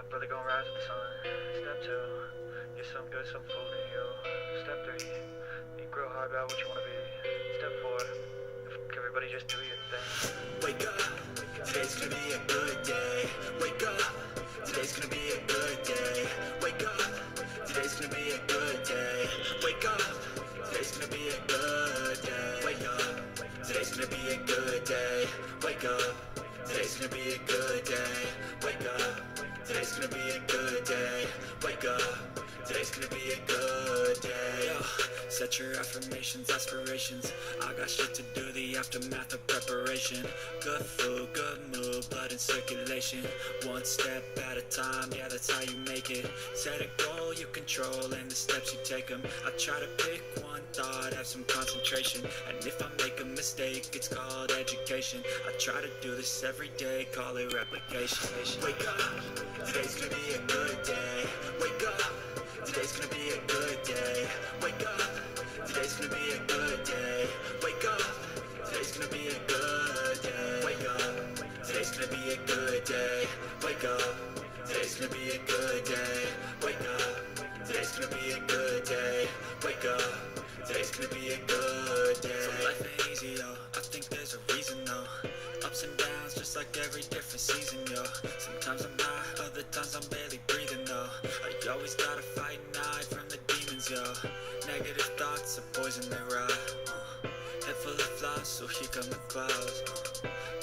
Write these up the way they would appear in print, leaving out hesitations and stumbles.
up, brother, gonna rise with the sun. Step 2, get some good, some food in you. Step 3, think real hard about what you wanna be. Step 4, everybody just do your thing. Wake up, today's gonna be a good day. Wake up, today's gonna be a good day. Wake up, today's gonna be a good day. Wake up, today's gonna be a good day. Wake up, today's gonna be a good day. Wake up, today's gonna be a good day. Wake up, today's gonna be a good day. Wake up, today's gonna be a good day. Yo, set your affirmations, aspirations. I got shit to do, the aftermath of preparation. Good food, good mood, blood in circulation. One step at a time, yeah, that's how you make it. Set a goal you control and the steps you take them. I try to pick one thought, have some concentration. And if I make a mistake, it's called education. I try to do this every day, call it replication. Wake up, today's gonna be a good day. Wake up, today's gonna be a good day. Wake up, today's gonna be a good day. Wake up, today's gonna be a good day. Wake up, today's gonna be a good day. Wake up, today's gonna be a good day. Wake up, today's gonna be a good day. Wake up, today's gonna be a good day. So life ain't easy, yo. I think there's a reason, though. Ups and downs, just like every different season, yo. Sometimes I'm high, other times I'm barely breathing, though. I always gotta fight and hide from the demons, yo. Negative thoughts are poison, they rot. Head full of flies, so here come the clouds.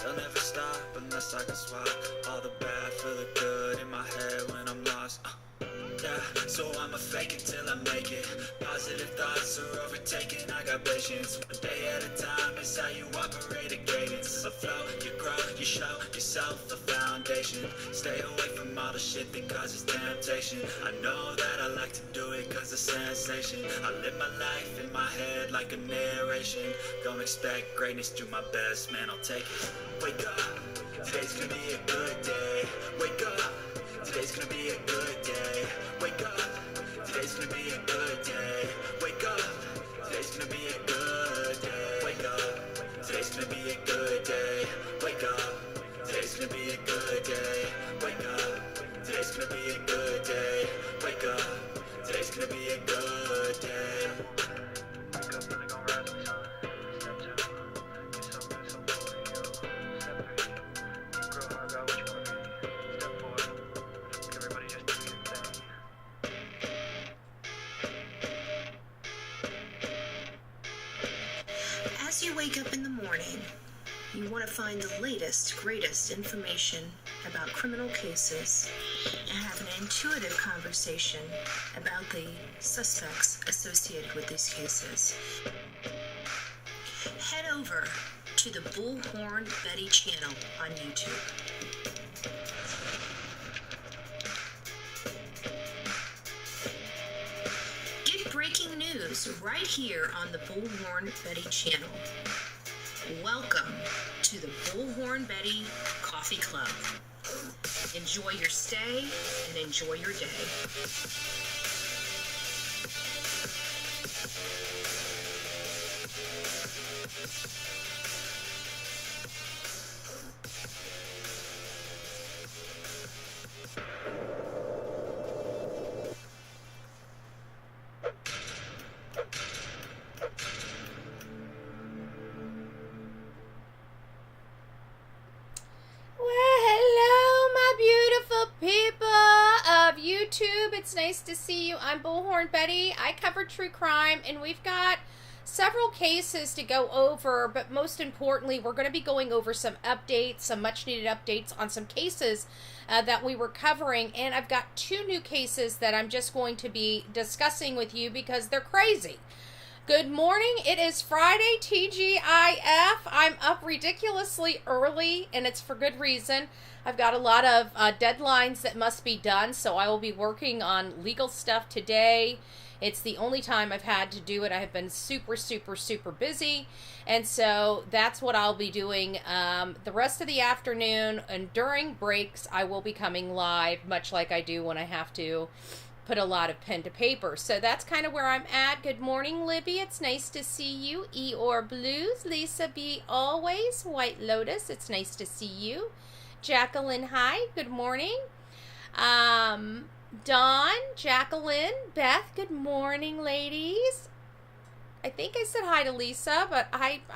They'll never stop unless I can swap all the bad for the good in my head when I'm lost. Yeah, so I'ma fake it till I make it. Positive thoughts are overtaken, I got patience. One day at a time is how you operate a cadence. A flow, you grow, you show yourself a foundation. Stay away from all the shit that causes temptation. I know that I like to do it cause it's sensation. I live my life in my head like a narration. Don't expect greatness, do my best, man, I'll take it. Wake up, today's gonna be a good day. Wake up, today's gonna be a good day. Wake up, today's gonna be a good day. Wake up, today's gonna be a good day. Wake up, today's gonna be a good day. Wake up, today's gonna be a good day. Wake up, today's gonna be a good day. Wake up, today's gonna be a good day. Wake up, brother, gonna rise with the sun. Step 2, get some good, some food in you. Step 3, think real hard about what you wanna be. Step 4, everybody just do your thing. As you wake up in the morning, you want to find the latest, greatest information about criminal cases and have an intuitive conversation about the suspects associated with these cases. Head over to the Bullhorn Betty channel on YouTube. Get breaking news right here on the Bullhorn Betty channel. Welcome to the Bullhorn Betty Coffee Club. Enjoy your stay and enjoy your day. It's nice to see you. I'm Bullhorn Betty. I cover true crime, and we've got several cases to go over, but most importantly, we're going to be going over some updates, some much-needed updates on some cases that we were covering, and I've got 2 new cases that I'm just going to be discussing with you because they're crazy. Good morning. It is Friday, TGIF. I'm up ridiculously early, and it's for good reason. I've got a lot of deadlines that must be done, so I will be working on legal stuff today. It's the only time I've had to do it. I have been super, super, super busy, and so that's what I'll be doing the rest of the afternoon, and during breaks, I will be coming live, much like I do when I have to put a lot of pen to paper. So that's kind of where I'm at. Good morning, Libby. It's nice to see you. Eeyore Blues. Lisa B. Always. White Lotus. It's nice to see you. Jacqueline, hi. Good morning. Dawn, Jacqueline, Beth, good morning, ladies. I think I said hi to Lisa, but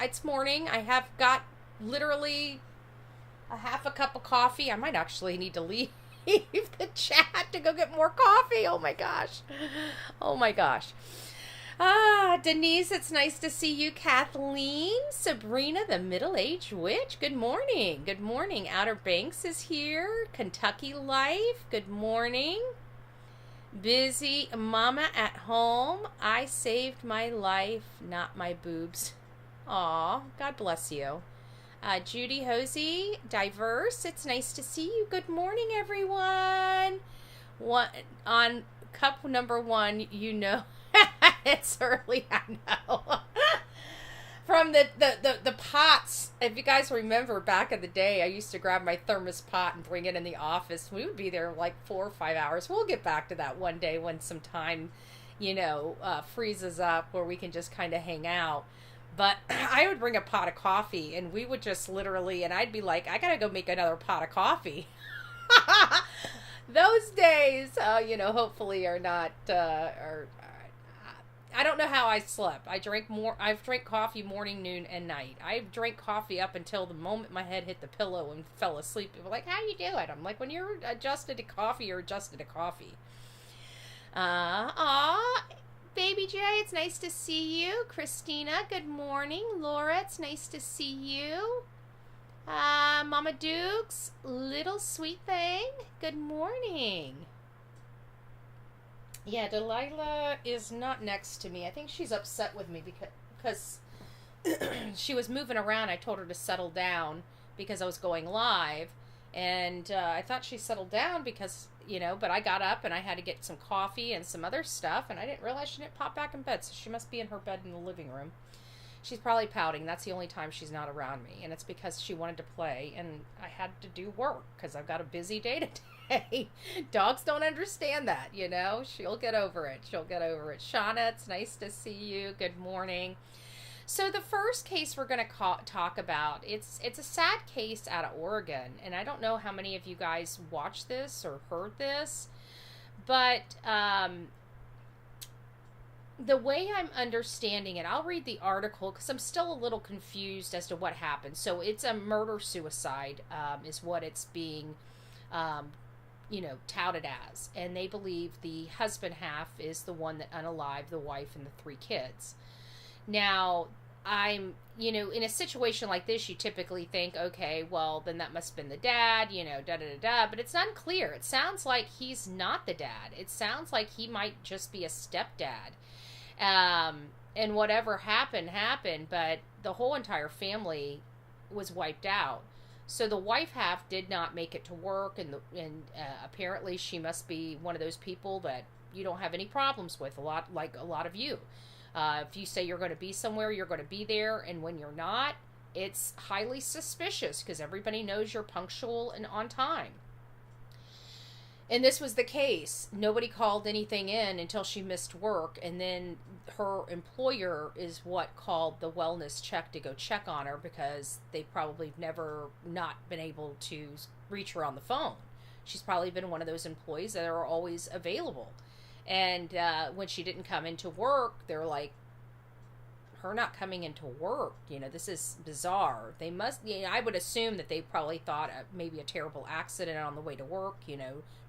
it's morning. I have got literally a half a cup of coffee. I might actually need to leave the chat to go get more coffee. Oh my gosh. Oh my gosh. Denise, it's nice to see you. Kathleen, Sabrina, the middle-aged witch. Good morning. Good morning. Outer Banks is here. Kentucky Life. Good morning. Busy mama at home. I saved my life, not my boobs. Aw, God bless you. Judy Hosey, Diverse. It's nice to see you. Good morning, everyone. On cup number 1, you know, it's early, I know. From the pots, if you guys remember back in the day, I used to grab my thermos pot and bring it in the office. We would be there like 4 or 5 hours. We'll get back to that one day when some time, freezes up where we can just kind of hang out. But I would bring a pot of coffee and we would just literally, and I'd be like, I gotta go make another pot of coffee. Those days, hopefully are not, I don't know how I slept. I've drank coffee morning, noon, and night. I drank coffee up until the moment my head hit the pillow and fell asleep. People were like, how do you do it? I'm like, when you're adjusted to coffee, you're adjusted to coffee. Baby J, it's nice to see you. Christina, good morning. Laura, it's nice to see you. Mama Dukes, little sweet thing, good morning. Yeah, Delilah is not next to me. I think she's upset with me because she was moving around. I told her to settle down because I was going live. And I thought she settled down because, but I got up and I had to get some coffee and some other stuff. And I didn't realize she didn't pop back in bed. So she must be in her bed in the living room. She's probably pouting. That's the only time she's not around me. And it's because she wanted to play. And I had to do work because I've got a busy day today. Dogs don't understand that, She'll get over it. Shauna, it's nice to see you. Good morning. So the first case we're going to talk about, it's a sad case out of Oregon. And I don't know how many of you guys watched this or heard this. But the way I'm understanding it, I'll read the article because I'm still a little confused as to what happened. So it's a murder-suicide is what it's being touted as. And they believe the husband half is the one that unalived the wife and the 3 kids. Now, I'm, in a situation like this, you typically think, okay, well, then that must have been the dad, but it's unclear. It sounds like he's not the dad. It sounds like he might just be a stepdad. And whatever happened, but the whole entire family was wiped out. So the wife half did not make it to work, and apparently she must be one of those people that you don't have any problems with, like a lot of you. If you say you're going to be somewhere, you're going to be there, and when you're not, it's highly suspicious because everybody knows you're punctual and on time. And this was the case. Nobody called anything in until she missed work, and then her employer is what called the wellness check to go check on her because they probably never not been able to reach her on the phone. She's probably been one of those employees that are always available. And when she didn't come into work, they're like, her not coming into work, this is bizarre. They must, I would assume that they probably thought maybe a terrible accident on the way to work,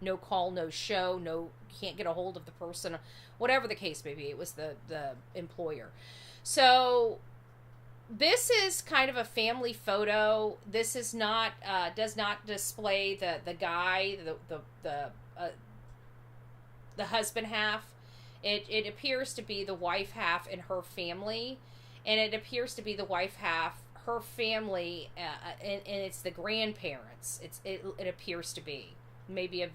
no call, no show, you can't get a hold of the person, whatever the case may be. It was the employer. So this is kind of a family photo. This is not, does not display the guy, the husband half. It appears to be the wife half and her family, and it appears to be the wife half, her family, and it's the grandparents. It appears to be maybe a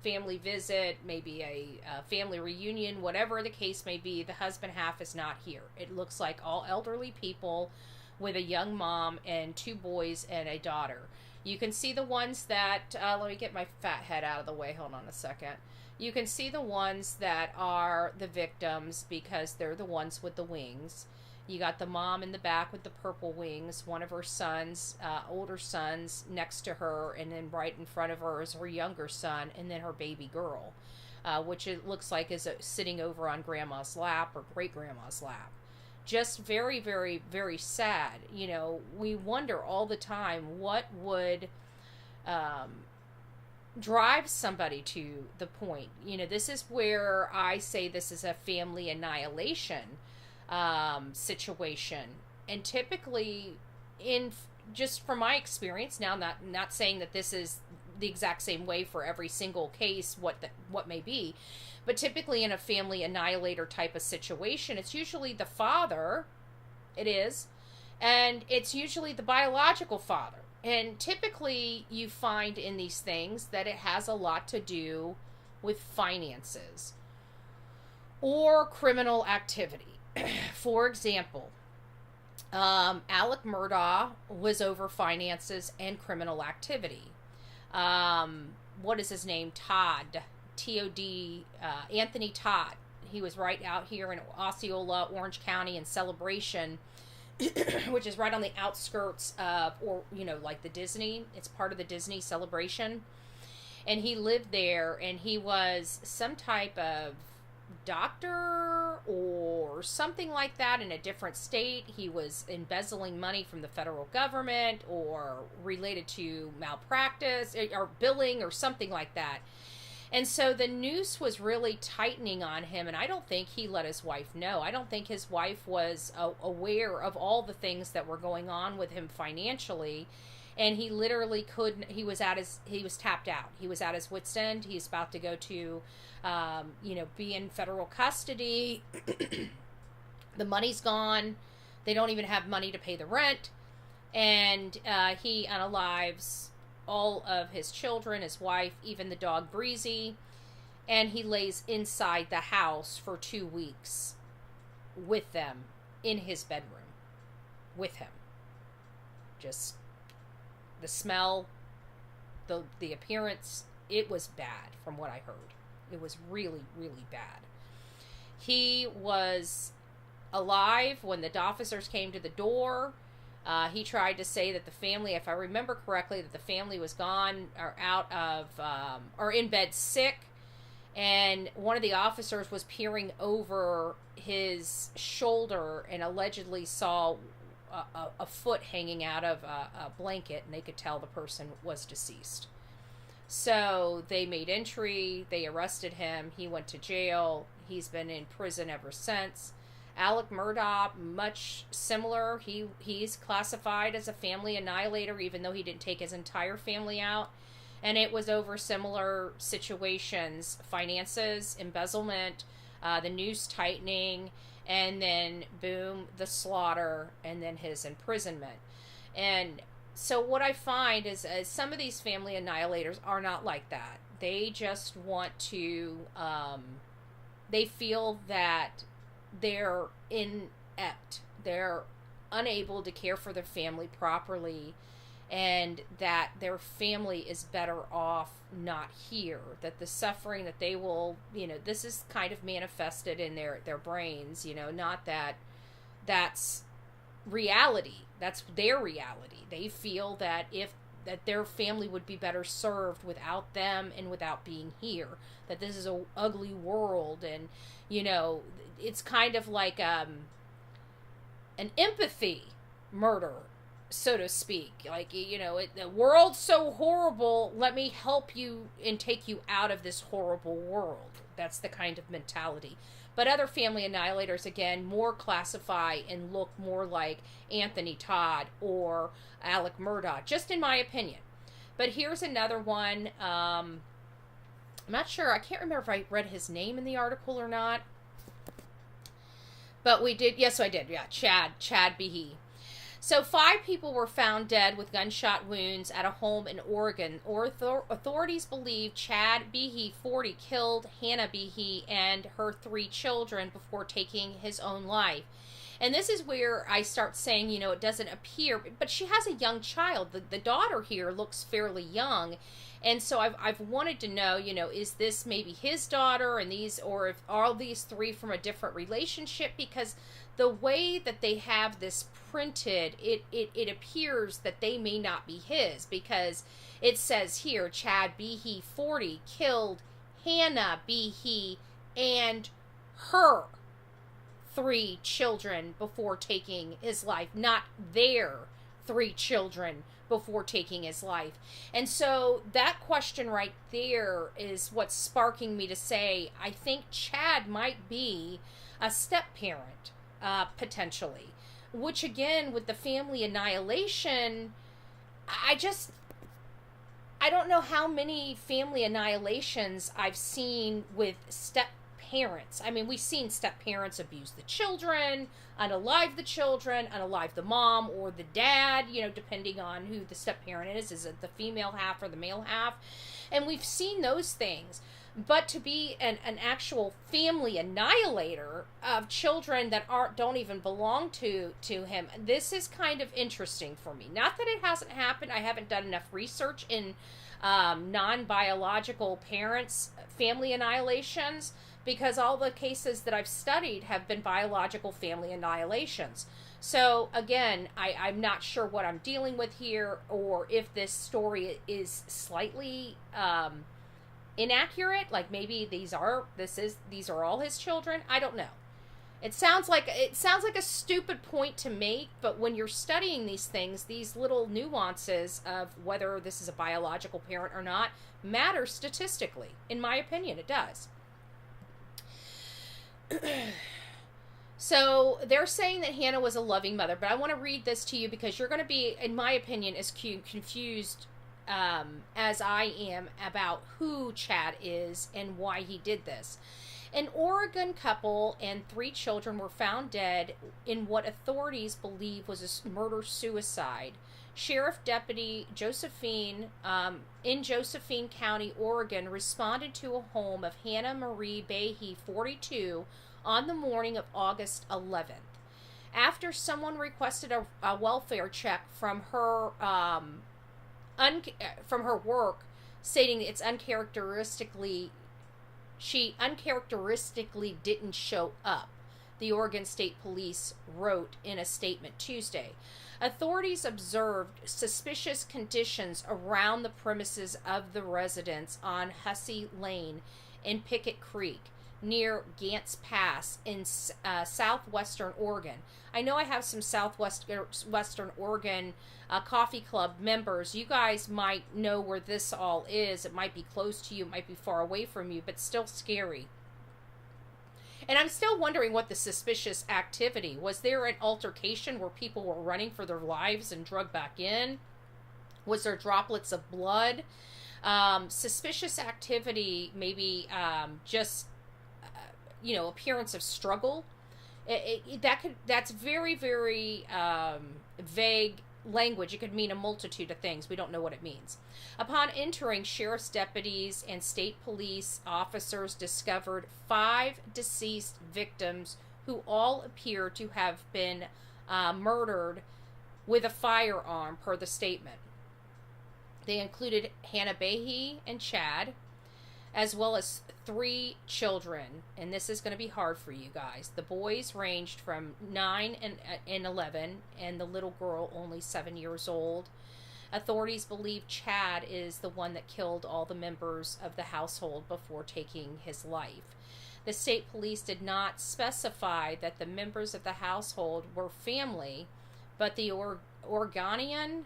family visit, maybe a family reunion, whatever the case may be. The husband half is not here. It looks like all elderly people with a young mom and 2 boys and a daughter. You can see the ones that, let me get my fat head out of the way. Hold on a second. You can see the ones that are the victims because they're the ones with the wings. You got the mom in the back with the purple wings, one of her sons, older sons, next to her, and then right in front of her is her younger son, and then her baby girl, which it looks like is sitting over on grandma's lap or great-grandma's lap. Just very, very, very sad. You know, we wonder all the time what would drive somebody to the point. You know, this is where I say this is a family annihilation situation. And typically, just from my experience, now not saying that this is the exact same way for every single case, what may be, but typically in a family annihilator type of situation, it's usually the father, and it's usually the biological father. And typically you find in these things that it has a lot to do with finances or criminal activity. For example, Alec Murdaugh was over finances and criminal activity. What is his name? Todd. T-O-D, Anthony Todd. He was right out here in Osceola, Orange County in Celebration, which is right on the outskirts of, or, you know, like the Disney. It's part of the Disney Celebration. And he lived there, and he was some type of doctor or something like that in a different state. He was embezzling money from the federal government or related to malpractice or billing or something like that. And so the noose was really tightening on him, and I don't think he let his wife know. I don't think his wife was aware of all the things that were going on with him financially, and he literally couldn't. He was tapped out. He was at his wit's end. He's about to go to, be in federal custody. The money's gone. They don't even have money to pay the rent, and he unalives all of his children, his wife, even the dog Breezy, and he lays inside the house for 2 weeks with them in his bedroom with him. Just the smell, the appearance, it was bad from what I heard. It was really, really bad. He was alive when the officers came to the door. He tried to say that the family, if I remember correctly, that the family was gone or out of, or in bed sick. And one of the officers was peering over his shoulder and allegedly saw a foot hanging out of a blanket, and they could tell the person was deceased. So they made entry, they arrested him, he went to jail, he's been in prison ever since. Alec Murdaugh, much similar. He's classified as a family annihilator, even though he didn't take his entire family out. And it was over similar situations: finances, embezzlement, the noose tightening, and then boom, the slaughter, and then his imprisonment. And so what I find is some of these family annihilators are not like that. They just want to, they feel that they're inept, they're unable to care for their family properly, and that their family is better off not here, that the suffering that they will, this is kind of manifested in their brains, not that that's reality, that's their reality. They feel that that their family would be better served without them and without being here, that this is an ugly world, and it's kind of like an empathy murder, so to speak. Like, the world's so horrible, let me help you and take you out of this horrible world. That's the kind of mentality. But other family annihilators, again, more classify and look more like Anthony Todd or Alec Murdaugh, just in my opinion. But here's another one. I'm not sure. I can't remember if I read his name in the article or not. But we did. Yes, I did. Yeah, Chad Behe. So 5 people were found dead with gunshot wounds at a home in Oregon. Authorities believe Chad Behe, 40, killed Hannah Behe and her 3 children before taking his own life. And this is where I start saying, you know, it doesn't appear, but she has a young child. The daughter here looks fairly young. And so I've wanted to know, you know, is this maybe his daughter and these, or if all these three from a different relationship? Because the way that they have this printed, it appears that they may not be his, because it says here, Chad Behe, 40, killed Hannah Behe and her 3 children before taking his life, not their 3 children before taking his life. And so that question right there is what's sparking me to say, I think Chad might be a step-parent, potentially. Which again, with the family annihilation, I don't know how many family annihilations I've seen with step-parents. I mean, we've seen step-parents abuse the children, unalive the children, unalive the mom or the dad, you know, depending on who the step-parent is it the female half or the male half? And we've seen those things. But to be an actual family annihilator of children that don't even belong to him, this is kind of interesting for me. Not that it hasn't happened. I haven't done enough research in non-biological parents' family annihilations, because all the cases that I've studied have been biological family annihilations. So again, I'm not sure what I'm dealing with here, or if this story is slightly inaccurate, like maybe these are all his children. I don't know. It sounds like a stupid point to make, but when you're studying these things, these little nuances of whether this is a biological parent or not matter statistically. In my opinion, it does. So they're saying that Hannah was a loving mother, but I want to read this to you because you're going to be, in my opinion, as confused as I am about who Chad is and why he did this. An Oregon couple and 3 children were found dead in what authorities believe was a murder-suicide. Sheriff Deputy Josephine in Josephine County, Oregon, responded to a home of Hannah Marie Behe, 42, on the morning of August 11th. After someone requested a welfare check from her work, stating it's she uncharacteristically didn't show up, the Oregon State Police wrote in a statement Tuesday. Authorities observed suspicious conditions around the premises of the residence on Hussey Lane in Pickett Creek, near Gants Pass in southwestern Oregon. I know I have some southwestern Oregon coffee club members. You guys might know where this all is. It might be close to you, it might be far away from you, but still scary. And I'm still wondering what the suspicious activity was. There an altercation where people were running for their lives and drugged back in? Was there droplets of blood? Suspicious activity, maybe just appearance of struggle. That's very, very vague language. It could mean a multitude of things. We don't know what it means. Upon entering, sheriff's deputies and state police officers discovered 5 deceased victims who all appear to have been murdered with a firearm, per the statement. They included Hannah Behe and Chad, as well as 3 children, and this is going to be hard for you guys. The boys ranged from 9 and 11, and the little girl only 7 years old. Authorities believe Chad is the one that killed all the members of the household before taking his life. The state police did not specify that the members of the household were family, but the Oregonian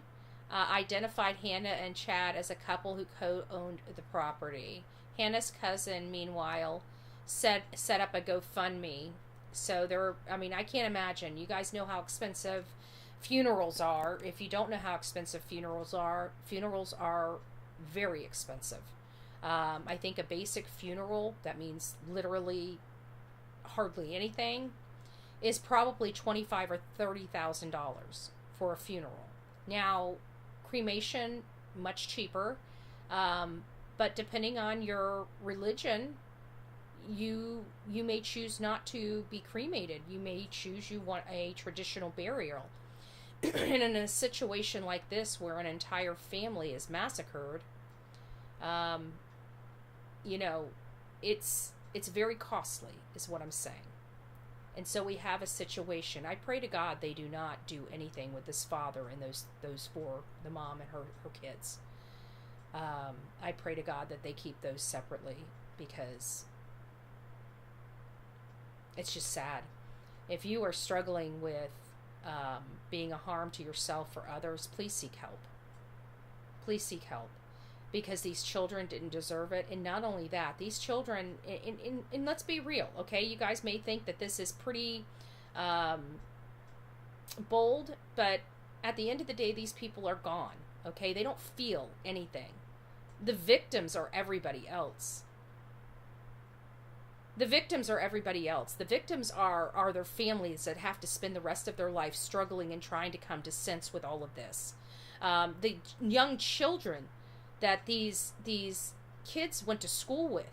identified Hannah and Chad as a couple who co-owned the property. Hannah's cousin, meanwhile, set up a GoFundMe. So I can't imagine. You guys know how expensive funerals are. If you don't know how expensive funerals are very expensive. I think a basic funeral, that means literally hardly anything, is probably $25,000 or $30,000 for a funeral. Now, cremation, much cheaper. But depending on your religion, you may choose not to be cremated. You may choose you want a traditional burial. And in a situation like this where an entire family is massacred, you know, it's very costly, is what I'm saying. And so we have a situation. I pray to God they do not do anything with this father and those four, the mom and her kids. I pray to God that they keep those separately, because it's just sad. If you are struggling with being a harm to yourself or others, please seek help. Please seek help, because these children didn't deserve it. And not only that, these children, and let's be real, okay? You guys may think that this is pretty bold, but at the end of the day, these people are gone, okay? They don't feel anything. The victims are everybody else. The victims are everybody else. The victims are their families that have to spend the rest of their life struggling and trying to come to sense with all of this. The young children that these kids went to school with,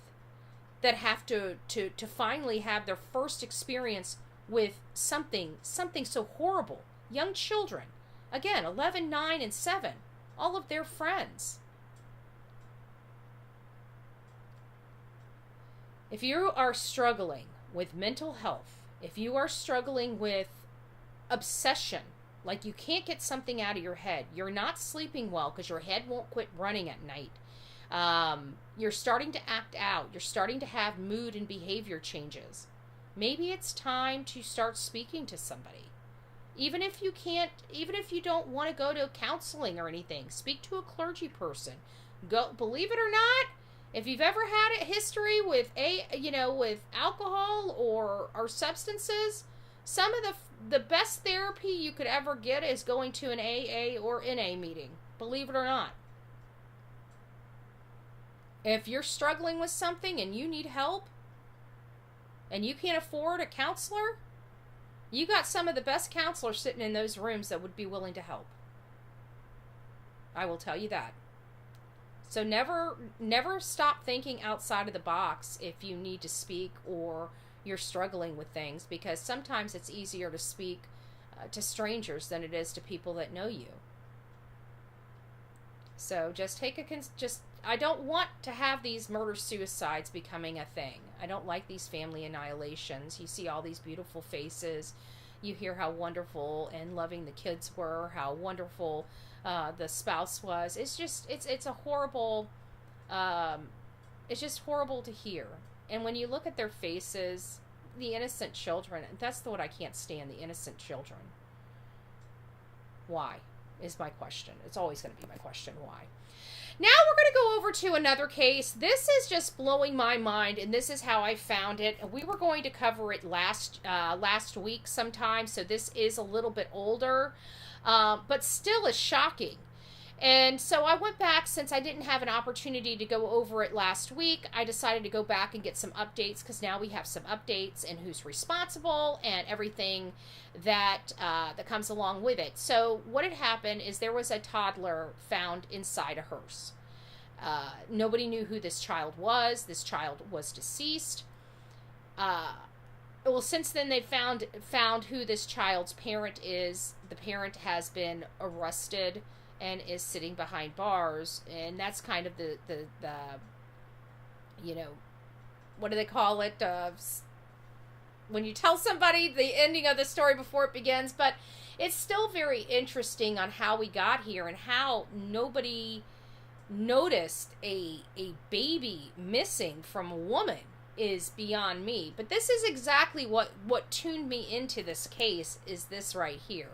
that have to finally have their first experience with something so horrible. Young children, again, 11, 9, and 7, all of their friends. If you are struggling with mental health, if you are struggling with obsession, like you can't get something out of your head, you're not sleeping well because your head won't quit running at night, you're starting to act out, you're starting to have mood and behavior changes, maybe it's time to start speaking to somebody. Even if you don't want to go to counseling or anything, speak to a clergy person. Go, believe it or not, if you've ever had a history with with alcohol or substances, some of the best therapy you could ever get is going to an AA or NA meeting. Believe it or not. If you're struggling with something and you need help and you can't afford a counselor, you got some of the best counselors sitting in those rooms that would be willing to help. I will tell you that. So never stop thinking outside of the box if you need to speak or you're struggling with things, because sometimes it's easier to speak to strangers than it is to people that know you. So just I don't want to have these murder-suicides becoming a thing. I don't like these family annihilations. You see all these beautiful faces. You hear how wonderful and loving the kids were, how wonderful the spouse was. It's a horrible, it's just horrible to hear. And when you look at their faces, the innocent children, that's what I can't stand, the innocent children. Why is my question. It's always going to be my question, why? Now we're going to go over to another case. This is just blowing my mind, and this is how I found it. We were going to cover it last week sometime, so this is a little bit older, but still is shocking. And so I went back, since I didn't have an opportunity to go over it last week, I decided to go back and get some updates, because now we have some updates and who's responsible and everything that comes along with it. So what had happened is there was a toddler found inside a hearse. Nobody knew who this child was. This child was deceased. Well, since then they found who this child's parent is. The parent has been arrested and is sitting behind bars, and that's kind of the what do they call it? When you tell somebody the ending of the story before it begins. But it's still very interesting on how we got here and how nobody noticed a baby missing from a woman is beyond me. But this is exactly what tuned me into this case, is this right here.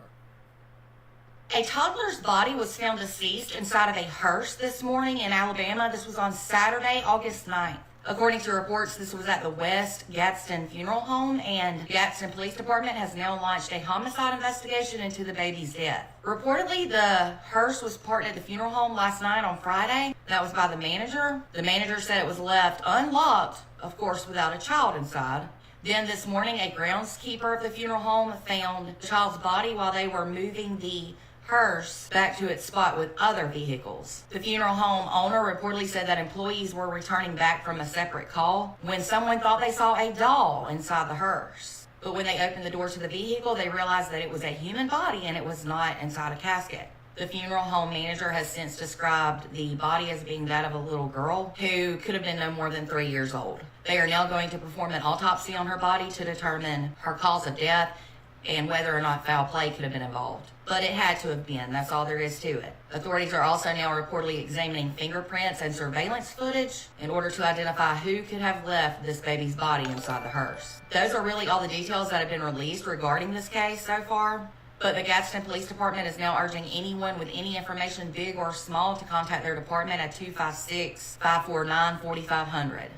A toddler's body was found deceased inside of a hearse this morning in Alabama. This was on Saturday, August 9th. According to reports, this was at the West Gadsden Funeral Home, and Gadsden Police Department has now launched a homicide investigation into the baby's death. Reportedly, the hearse was parked at the funeral home last night on Friday. That was by the manager. The manager said it was left unlocked, of course, without a child inside. Then this morning, a groundskeeper of the funeral home found the child's body while they were moving the hearse back to its spot with other vehicles. The funeral home owner reportedly said that employees were returning back from a separate call when someone thought they saw a doll inside the hearse. But when they opened the door to the vehicle, they realized that it was a human body and it was not inside a casket. The funeral home manager has since described the body as being that of a little girl who could have been no more than 3 years old. They are now going to perform an autopsy on her body to determine her cause of death and whether or not foul play could have been involved. But it had to have been. That's all there is to it. Authorities are also now reportedly examining fingerprints and surveillance footage in order to identify who could have left this baby's body inside the hearse. Those are really all the details that have been released regarding this case so far. But the Gadsden Police Department is now urging anyone with any information, big or small, to contact their department at 256-549-4500.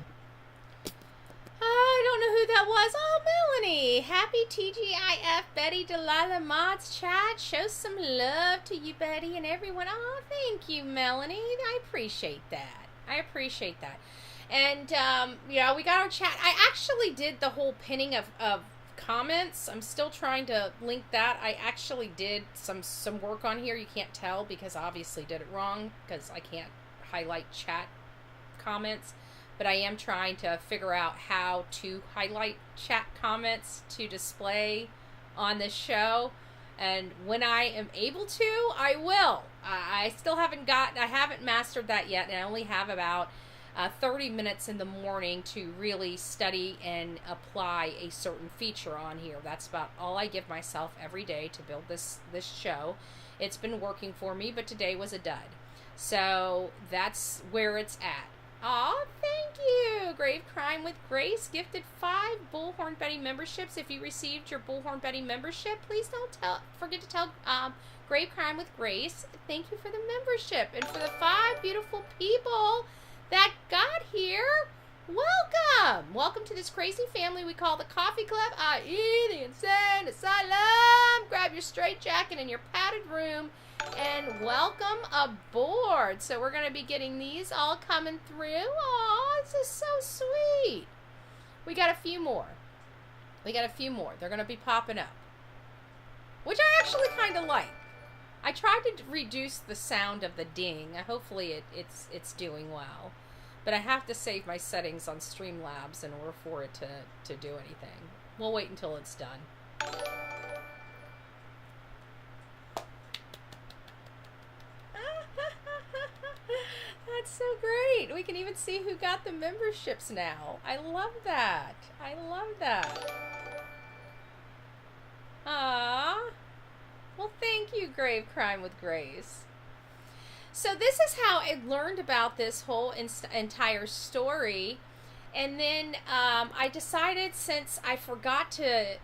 I don't know who that was. Oh, Melanie. Happy TGIF Betty Delilah Mods chat. Show some love to you, Betty, and everyone. Oh, thank you, Melanie. I appreciate that. And, yeah, we got our chat. I actually did the whole pinning of comments. I'm still trying to link that. I actually did some work on here. You can't tell because I obviously did it wrong because I can't highlight chat comments. But I am trying to figure out how to highlight chat comments to display on this show. And when I am able to, I will. I still haven't mastered that yet. And I only have about 30 minutes in the morning to really study and apply a certain feature on here. That's about all I give myself every day to build this show. It's been working for me, but today was a dud. So that's where it's at. Aw, thank you! Grave Crime with Grace gifted 5 Bullhorn Betty memberships. If you received your Bullhorn Betty membership, please don't forget to tell Grave Crime with Grace thank you for the membership. And for the 5 beautiful people that got here, welcome! Welcome to this crazy family we call the Coffee Club, i.e. the Insane Asylum. Grab your straitjacket and your padded room and welcome aboard. So we're going to be getting these all coming through. Aw, this is so sweet. We got a few more. They're going to be popping up, which I actually kind of like. I tried to reduce the sound of the ding. Hopefully it's doing well. But I have to save my settings on Streamlabs in order for it to do anything. We'll wait until it's done. That's so great. We can even see who got the memberships now. I love that. Aww. Well, thank you, Grave Crime with Grace. So this is how I learned about this whole entire story. And then I decided, since I forgot to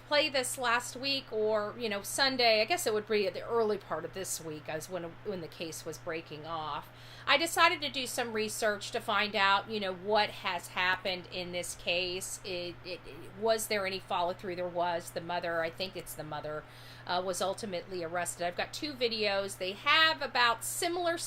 play this last week, or, Sunday, I guess it would be the early part of this week, as when the case was breaking off, I decided to do some research to find out, what has happened in this case. Was there any follow-through? There was. The mother, I think it's the mother, was ultimately arrested. I've got 2 videos. They have about similar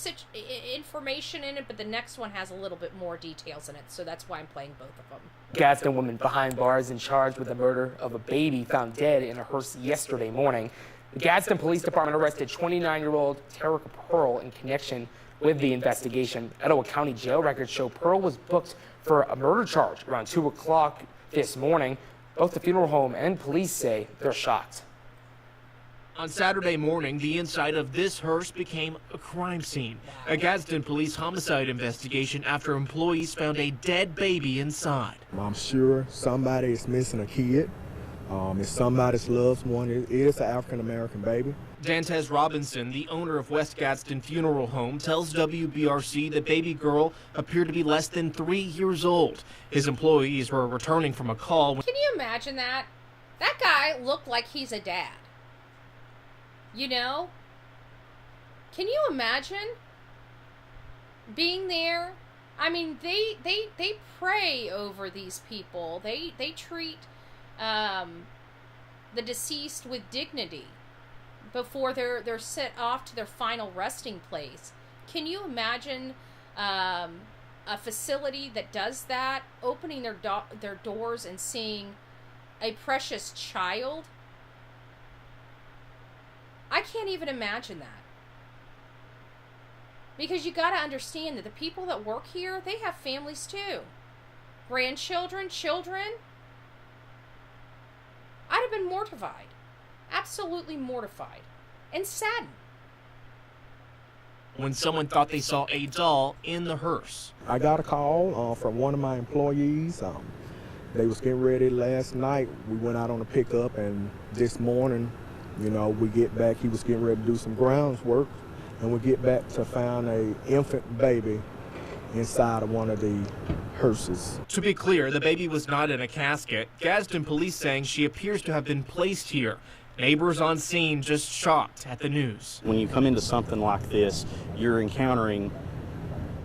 information in it, but the next one has a little bit more details in it, so that's why I'm playing both of them. Gadsden woman behind bars and charged with the murder of a baby found dead in a hearse yesterday morning. The Gadsden Police Department arrested 29-year-old Terica Pearl in connection with the investigation. Etowah County jail records show Pearl was booked for a murder charge around 2 o'clock this morning. Both the funeral home and police say they're shocked. On Saturday morning, the inside of this hearse became a crime scene. A Gadsden police homicide investigation after employees found a dead baby inside. I'm sure somebody is missing a kid. It's somebody's loved one. It is an African-American baby. Dantez Robinson, the owner of West Gadsden Funeral Home, tells WBRC the baby girl appeared to be less than 3 years old. His employees were returning from a call. Can you imagine that? That guy looked like he's a dad. Can you imagine being there? I mean, they pray over these people. They treat the deceased with dignity before they're sent off to their final resting place. Can you imagine a facility that does that, opening their doors and seeing a precious child I can't even imagine that. Because you got to understand that the people that work here, they have families too. Grandchildren, children. I'd have been mortified. Absolutely mortified. And saddened. When someone thought they saw a doll in the hearse. I got a call from one of my employees. They was getting ready last night. We went out on a pickup, and this morning, you know, we get back. He was getting ready to do some grounds work, and we get back to find a infant baby inside of one of the hearses. To be clear, the baby was not in a casket. Gadsden police saying she appears to have been placed here. Neighbors on scene just shocked at the news. When you come into something like this, you're encountering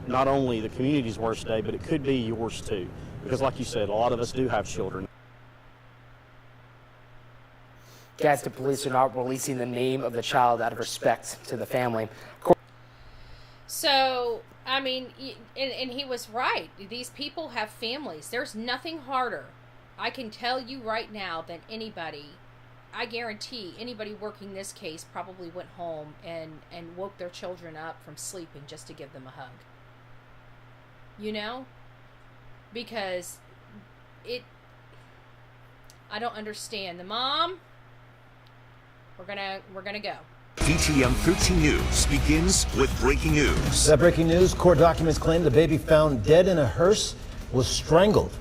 not only the community's worst day, but it could be yours too. Because like you said, a lot of us do have children. Gadsden police are not releasing the name of the child out of respect to the family. So, I mean, and he was right. These people have families. There's nothing harder, I can tell you right now, than anybody. I guarantee anybody working this case probably went home and woke their children up from sleeping just to give them a hug. You know? Because I don't understand. The mom, we're gonna go. VTM 13 News begins with breaking news. That breaking news, court documents claim the baby found dead in a hearse was strangled.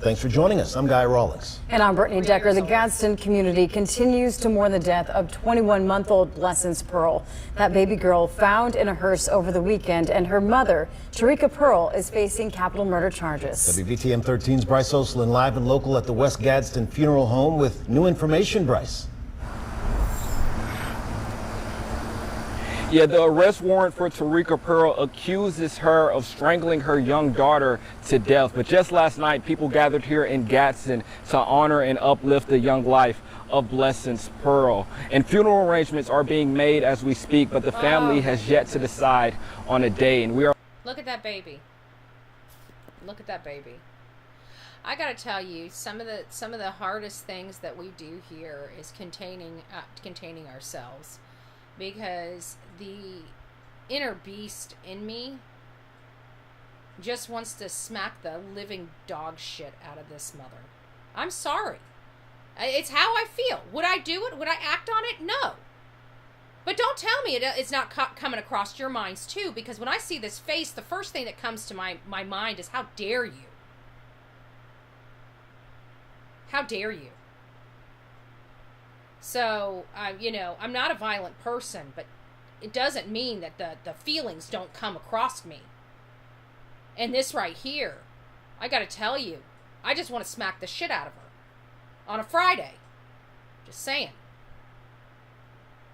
Thanks for joining us. I'm Guy Rawlings. And I'm Brittany Decker. The Gadsden community continues to mourn the death of 21-month-old Blessings Pearl. That baby girl found in a hearse over the weekend, and her mother, Tarika Pearl, is facing capital murder charges. WVTM 13's Bryce Oslin live and local at the West Gadsden Funeral Home with new information, Bryce. Yeah, the arrest warrant for Tarika Pearl accuses her of strangling her young daughter to death. But just last night, people gathered here in Gadsden to honor and uplift the young life of Blessings Pearl. And funeral arrangements are being made as we speak, but the family has yet to decide on a day. And we are... Look at that baby. Look at that baby. I gotta tell you, some of the hardest things that we do here is containing ourselves. Because the inner beast in me just wants to smack the living dog shit out of this mother. I'm sorry. It's how I feel. Would I do it? Would I act on it? No. But don't tell me it's not coming across your minds too, because when I see this face, the first thing that comes to my mind is, how dare you? How dare you? So, you know, I'm not a violent person, but it doesn't mean that the feelings don't come across me. And this right here, I gotta tell you, I just want to smack the shit out of her. On a Friday. Just saying.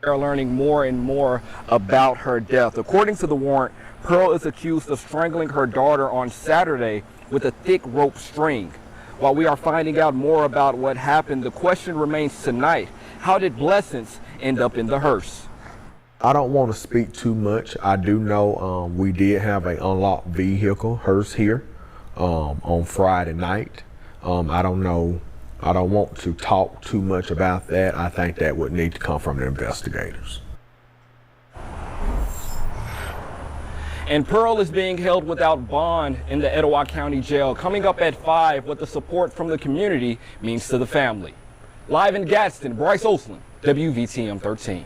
We are learning more and more about her death. According to the warrant, Pearl is accused of strangling her daughter on Saturday with a thick rope string. While we are finding out more about what happened, the question remains tonight: how did Blessings end up in the hearse? I don't want to speak too much. I do know we did have an unlocked vehicle hearse here on Friday night. I don't know. I don't want to talk too much about that. I think that would need to come from the investigators. And Pearl is being held without bond in the Etowah County Jail. Coming up at 5, what the support from the community means to the family. Live in Gadsden, Bryce Oslin, WVTM 13.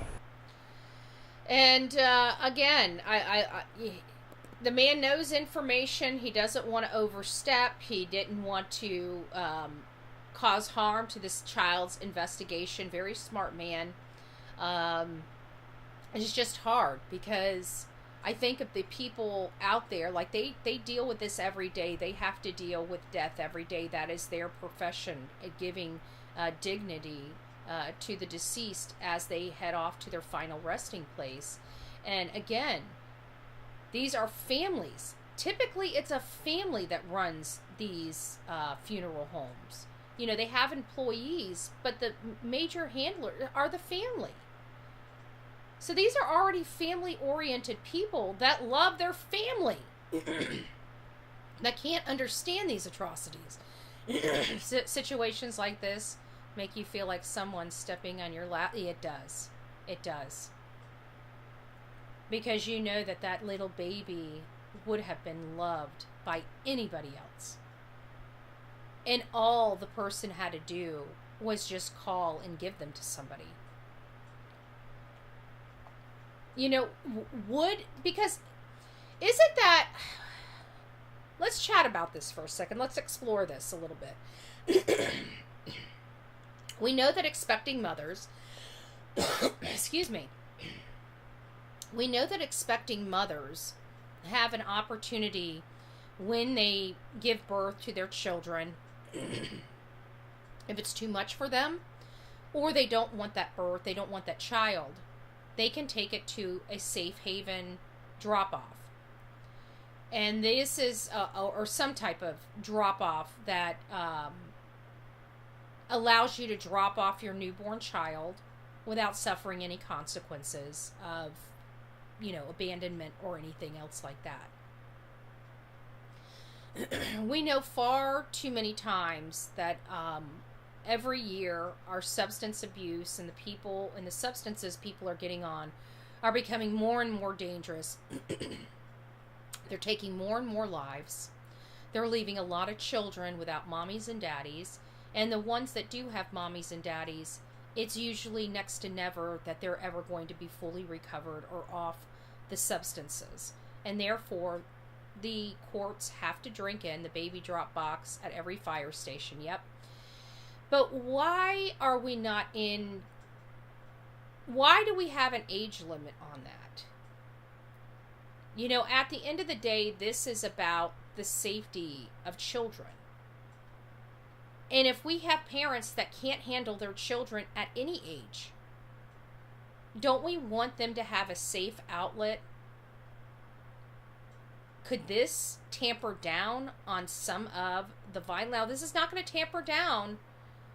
And again, the man knows information. He doesn't want to overstep. He didn't want to cause harm to this child's investigation. Very smart man. It's just hard because I think of the people out there, like they deal with this every day. They have to deal with death every day. That is their profession, giving dignity to the deceased as they head off to their final resting place. And again, these are families. Typically, it's a family that runs these funeral homes. You know, they have employees, but the major handler are the family. So these are already family-oriented people that love their family, that can't understand these atrocities. Situations like this make you feel like someone's stepping on your lap. It does. It does. Because you know that that little baby would have been loved by anybody else. And all the person had to do was just call and give them to somebody. You know, because isn't that, let's chat about this for a second. Let's explore this a little bit. We know that expecting mothers, excuse me, we know that expecting mothers have an opportunity when they give birth to their children, if it's too much for them, or they don't want that birth, they don't want that child, they can take it to a safe haven drop-off. And this is, or some type of drop-off that allows you to drop off your newborn child without suffering any consequences of, you know, abandonment or anything else like that. We know far too many times that every year our substance abuse and the people and the substances people are getting on are becoming more and more dangerous. They're taking more and more lives. They're leaving a lot of children without mommies and daddies. And the ones that do have mommies and daddies, it's usually next to never that they're ever going to be fully recovered or off the substances. And therefore, the courts have to drink in the baby drop box at every fire station. Yep. But why are we not in... Why do we have an age limit on that? You know, at the end of the day, this is about the safety of children. And if we have parents that can't handle their children at any age, don't we want them to have a safe outlet? Could this tamper down on some of the violence? Now, this is not going to tamper down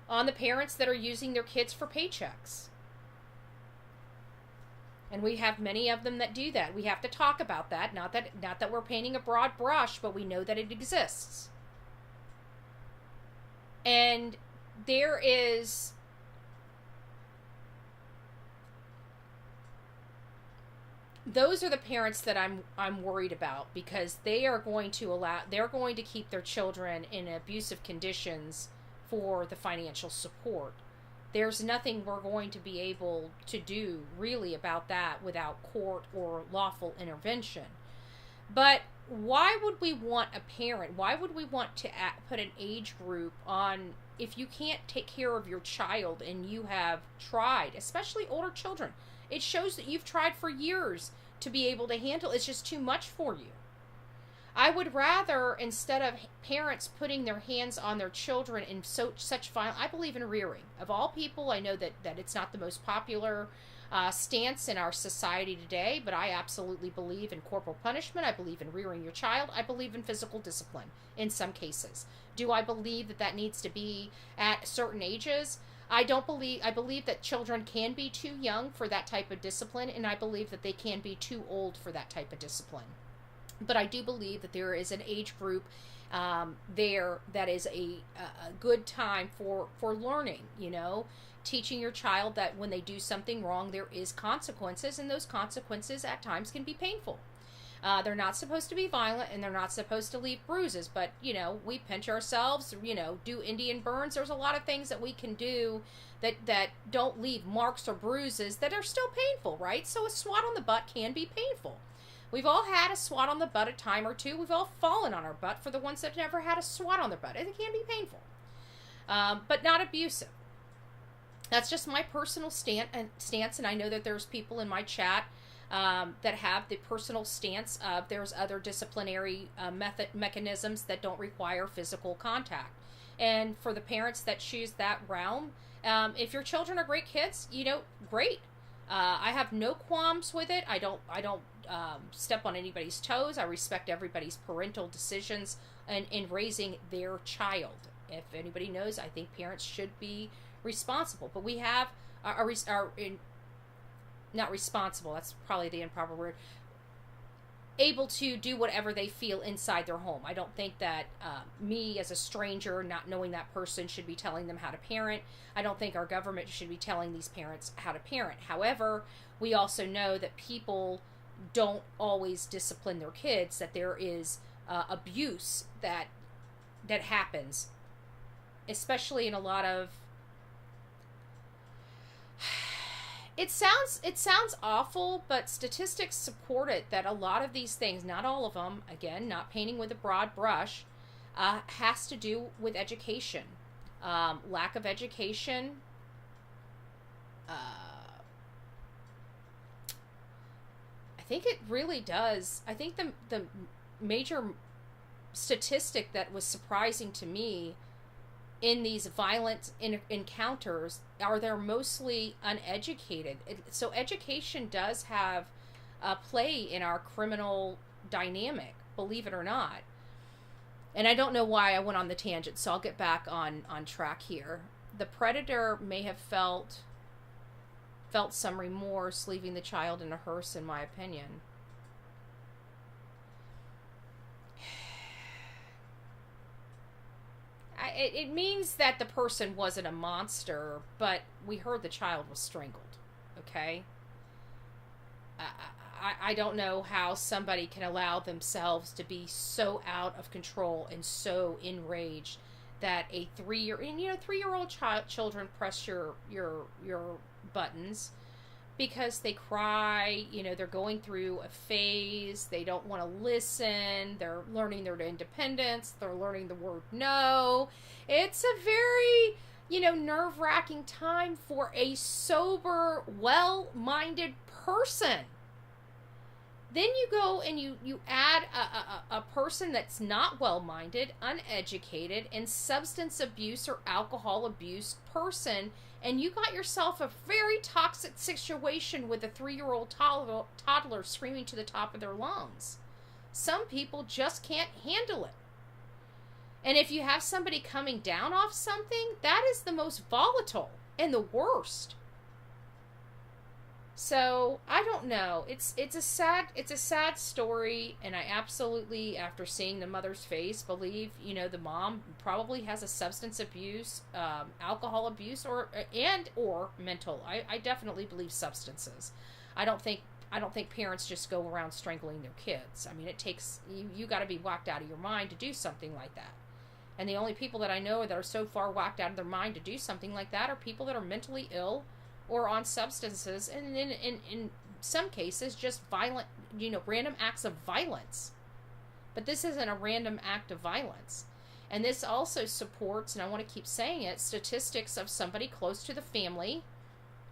on the parents that are using their kids for paychecks. And we have many of them that do that. We have to talk about that. Not that we're painting a broad brush, but we know that it exists. And there is those are the parents that I'm worried about, because they're going to keep their children in abusive conditions for the financial support. There's nothing we're going to be able to do really about that without court or lawful intervention. But why would we want a parent? Why would we want to put an age group on if you can't take care of your child and you have tried, especially older children? It shows that you've tried for years to be able to handle. It's just too much for you. I would rather, instead of parents putting their hands on their children in such violence, I believe in rearing. Of all people, I know that it's not the most popular stance in our society today, but I absolutely believe in corporal punishment. I believe in rearing your child. I believe in physical discipline in some cases. Do I believe that needs to be at certain ages? I believe that children can be too young for that type of discipline, and I believe that they can be too old for that type of discipline. But I do believe that there is an age group there that is a good time for learning, you know, teaching your child that when they do something wrong, there is consequences, and those consequences at times can be painful. They're not supposed to be violent, and they're not supposed to leave bruises, but, you know, we pinch ourselves, you know, do Indian burns. There's a lot of things that we can do that don't leave marks or bruises that are still painful, right? So a swat on the butt can be painful. We've all had a swat on the butt a time or two. We've all fallen on our butt. For the ones that never had a swat on their butt, it can be painful, but not abusive. That's just my personal stance, and I know that there's people in my chat that have the personal stance of there's other disciplinary mechanisms that don't require physical contact. And for the parents that choose that realm, if your children are great kids, you know, great. I have no qualms with it. I don't step on anybody's toes. I respect everybody's parental decisions in raising their child. If anybody knows, I think parents should be responsible. But we have not responsible. That's probably the improper word. able to do whatever they feel inside their home. I don't think that me as a stranger, not knowing that person, should be telling them how to parent. I don't think our government should be telling these parents how to parent. However, we also know that people don't always discipline their kids, that there is abuse that happens, especially in a lot of... It sounds awful, but statistics support it, that a lot of these things, not all of them, again, not painting with a broad brush, has to do with education. Lack of education. I think it really does. I think the major statistic that was surprising to me in these violent encounters are they're mostly uneducated. So education does have a play in our criminal dynamic, believe it or not. And I don't know why I went on the tangent, so I'll get back on track here. The predator may have felt some remorse leaving the child in a hearse, in my opinion. It means that the person wasn't a monster, but we heard the child was strangled, okay? I don't know how somebody can allow themselves to be so out of control and so enraged that a 3-year-old children press your buttons because they cry, they're going through a phase, they don't want to listen, they're learning their independence, they're learning the word no. It's a very, nerve-wracking time for a sober, well-minded person. Then you go and you add a person that's not well-minded, uneducated, and substance abuse or alcohol abuse person, and you got yourself a very toxic situation with a 3-year-old toddler screaming to the top of their lungs. Some people just can't handle it. And if you have somebody coming down off something, that is the most volatile and the worst. So, I don't know. It's a sad story, and I absolutely, after seeing the mother's face, believe, the mom probably has a substance abuse, alcohol abuse, or mental. I definitely believe substances. I don't think parents just go around strangling their kids. I mean, it takes, you got to be whacked out of your mind to do something like that. And the only people that I know that are so far whacked out of their mind to do something like that are people that are mentally ill or on substances, and in some cases just violent, random acts of violence. But this isn't a random act of violence. And this also supports, and I want to keep saying it, statistics of somebody close to the family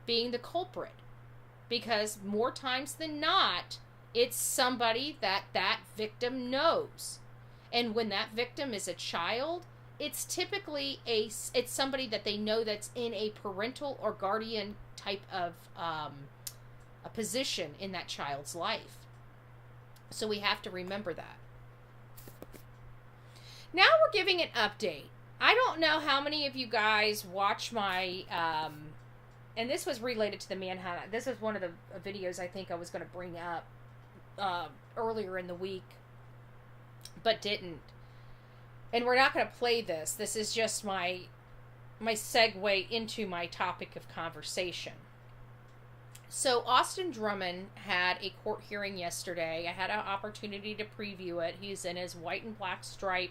being the culprit. Because more times than not, it's somebody that victim knows. And when that victim is a child, it's typically it's somebody that they know that's in a parental or guardian type of a position in that child's life. So we have to remember that. Now we're giving an update. I don't know how many of you guys watch my, and this was related to the manhunt. This is one of the videos I think I was going to bring up earlier in the week, but didn't. And we're not going to play this. This is just my segue into my topic of conversation. So Austin Drummond had a court hearing yesterday. I had an opportunity to preview it. He's in his white and black stripe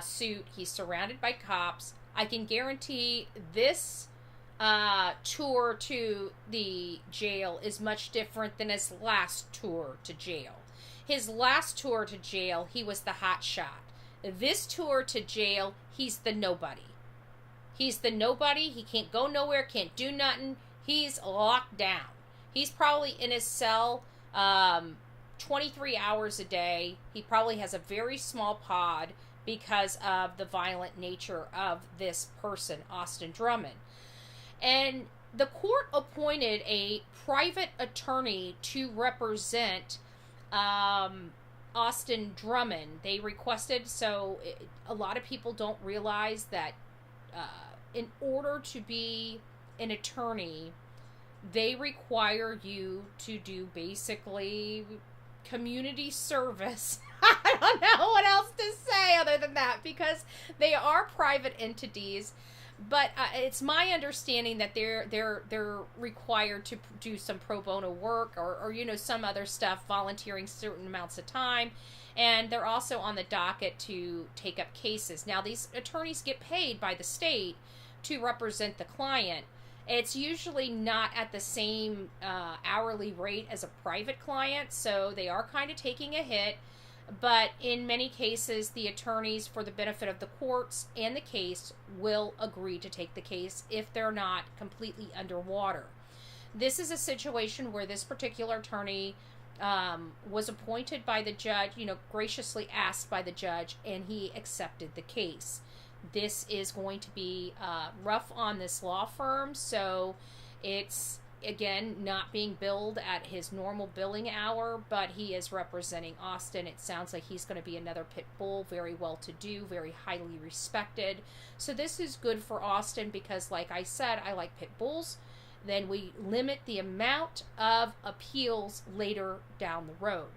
suit. He's surrounded by cops. I can guarantee this tour to the jail is much different than his last tour to jail. His last tour to jail, he was the hot shot. This tour to jail, he's the nobody. He's the nobody. He can't go nowhere, can't do nothing. He's locked down. He's probably in his cell 23 hours a day. He probably has a very small pod because of the violent nature of this person, Austin Drummond. And the court appointed a private attorney to represent Austin Drummond. They requested, so a lot of people don't realize that in order to be an attorney, they require you to do basically community service. I don't know what else to say other than that, because they are private entities. But it's my understanding that they're required to do some pro bono work or you know, some other stuff, volunteering certain amounts of time, and they're also on the docket to take up cases. Now, these attorneys get paid by the state to represent the client. It's usually not at the same hourly rate as a private client, so they are kind of taking a hit. But in many cases, the attorneys, for the benefit of the courts and the case, will agree to take the case if they're not completely underwater. This is a situation where this particular attorney was appointed by the judge, you know, graciously asked by the judge, and he accepted the case. This is going to be rough on this law firm, so it's, again, not being billed at his normal billing hour, but he is representing Austin. It sounds like he's going to be another pit bull, very well to do, very highly respected. So this is good for Austin because, like I said, I like pit bulls. Then we limit the amount of appeals later down the road.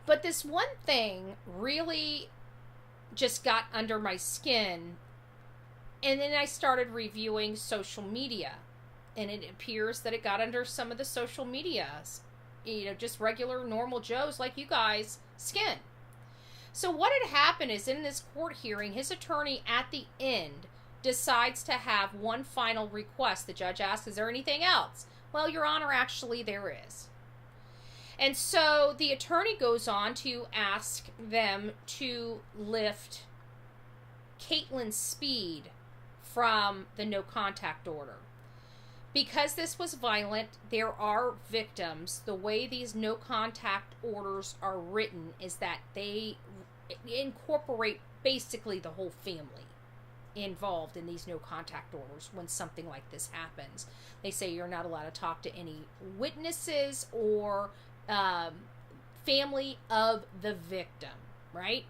But this one thing really just got under my skin, and then I started reviewing social media. And it appears that it got under some of the social medias, you know, just regular normal Joes like you guys, skin. So what had happened is, in this court hearing, his attorney at the end decides to have one final request. The judge asks, is there anything else? Well, Your Honor, actually there is. And so the attorney goes on to ask them to lift Caitlin Speed from the no contact order. Because this was violent, there are victims. The way these no contact orders are written is that they incorporate basically the whole family involved in these no contact orders when something like this happens. They say you're not allowed to talk to any witnesses or family of the victim, right?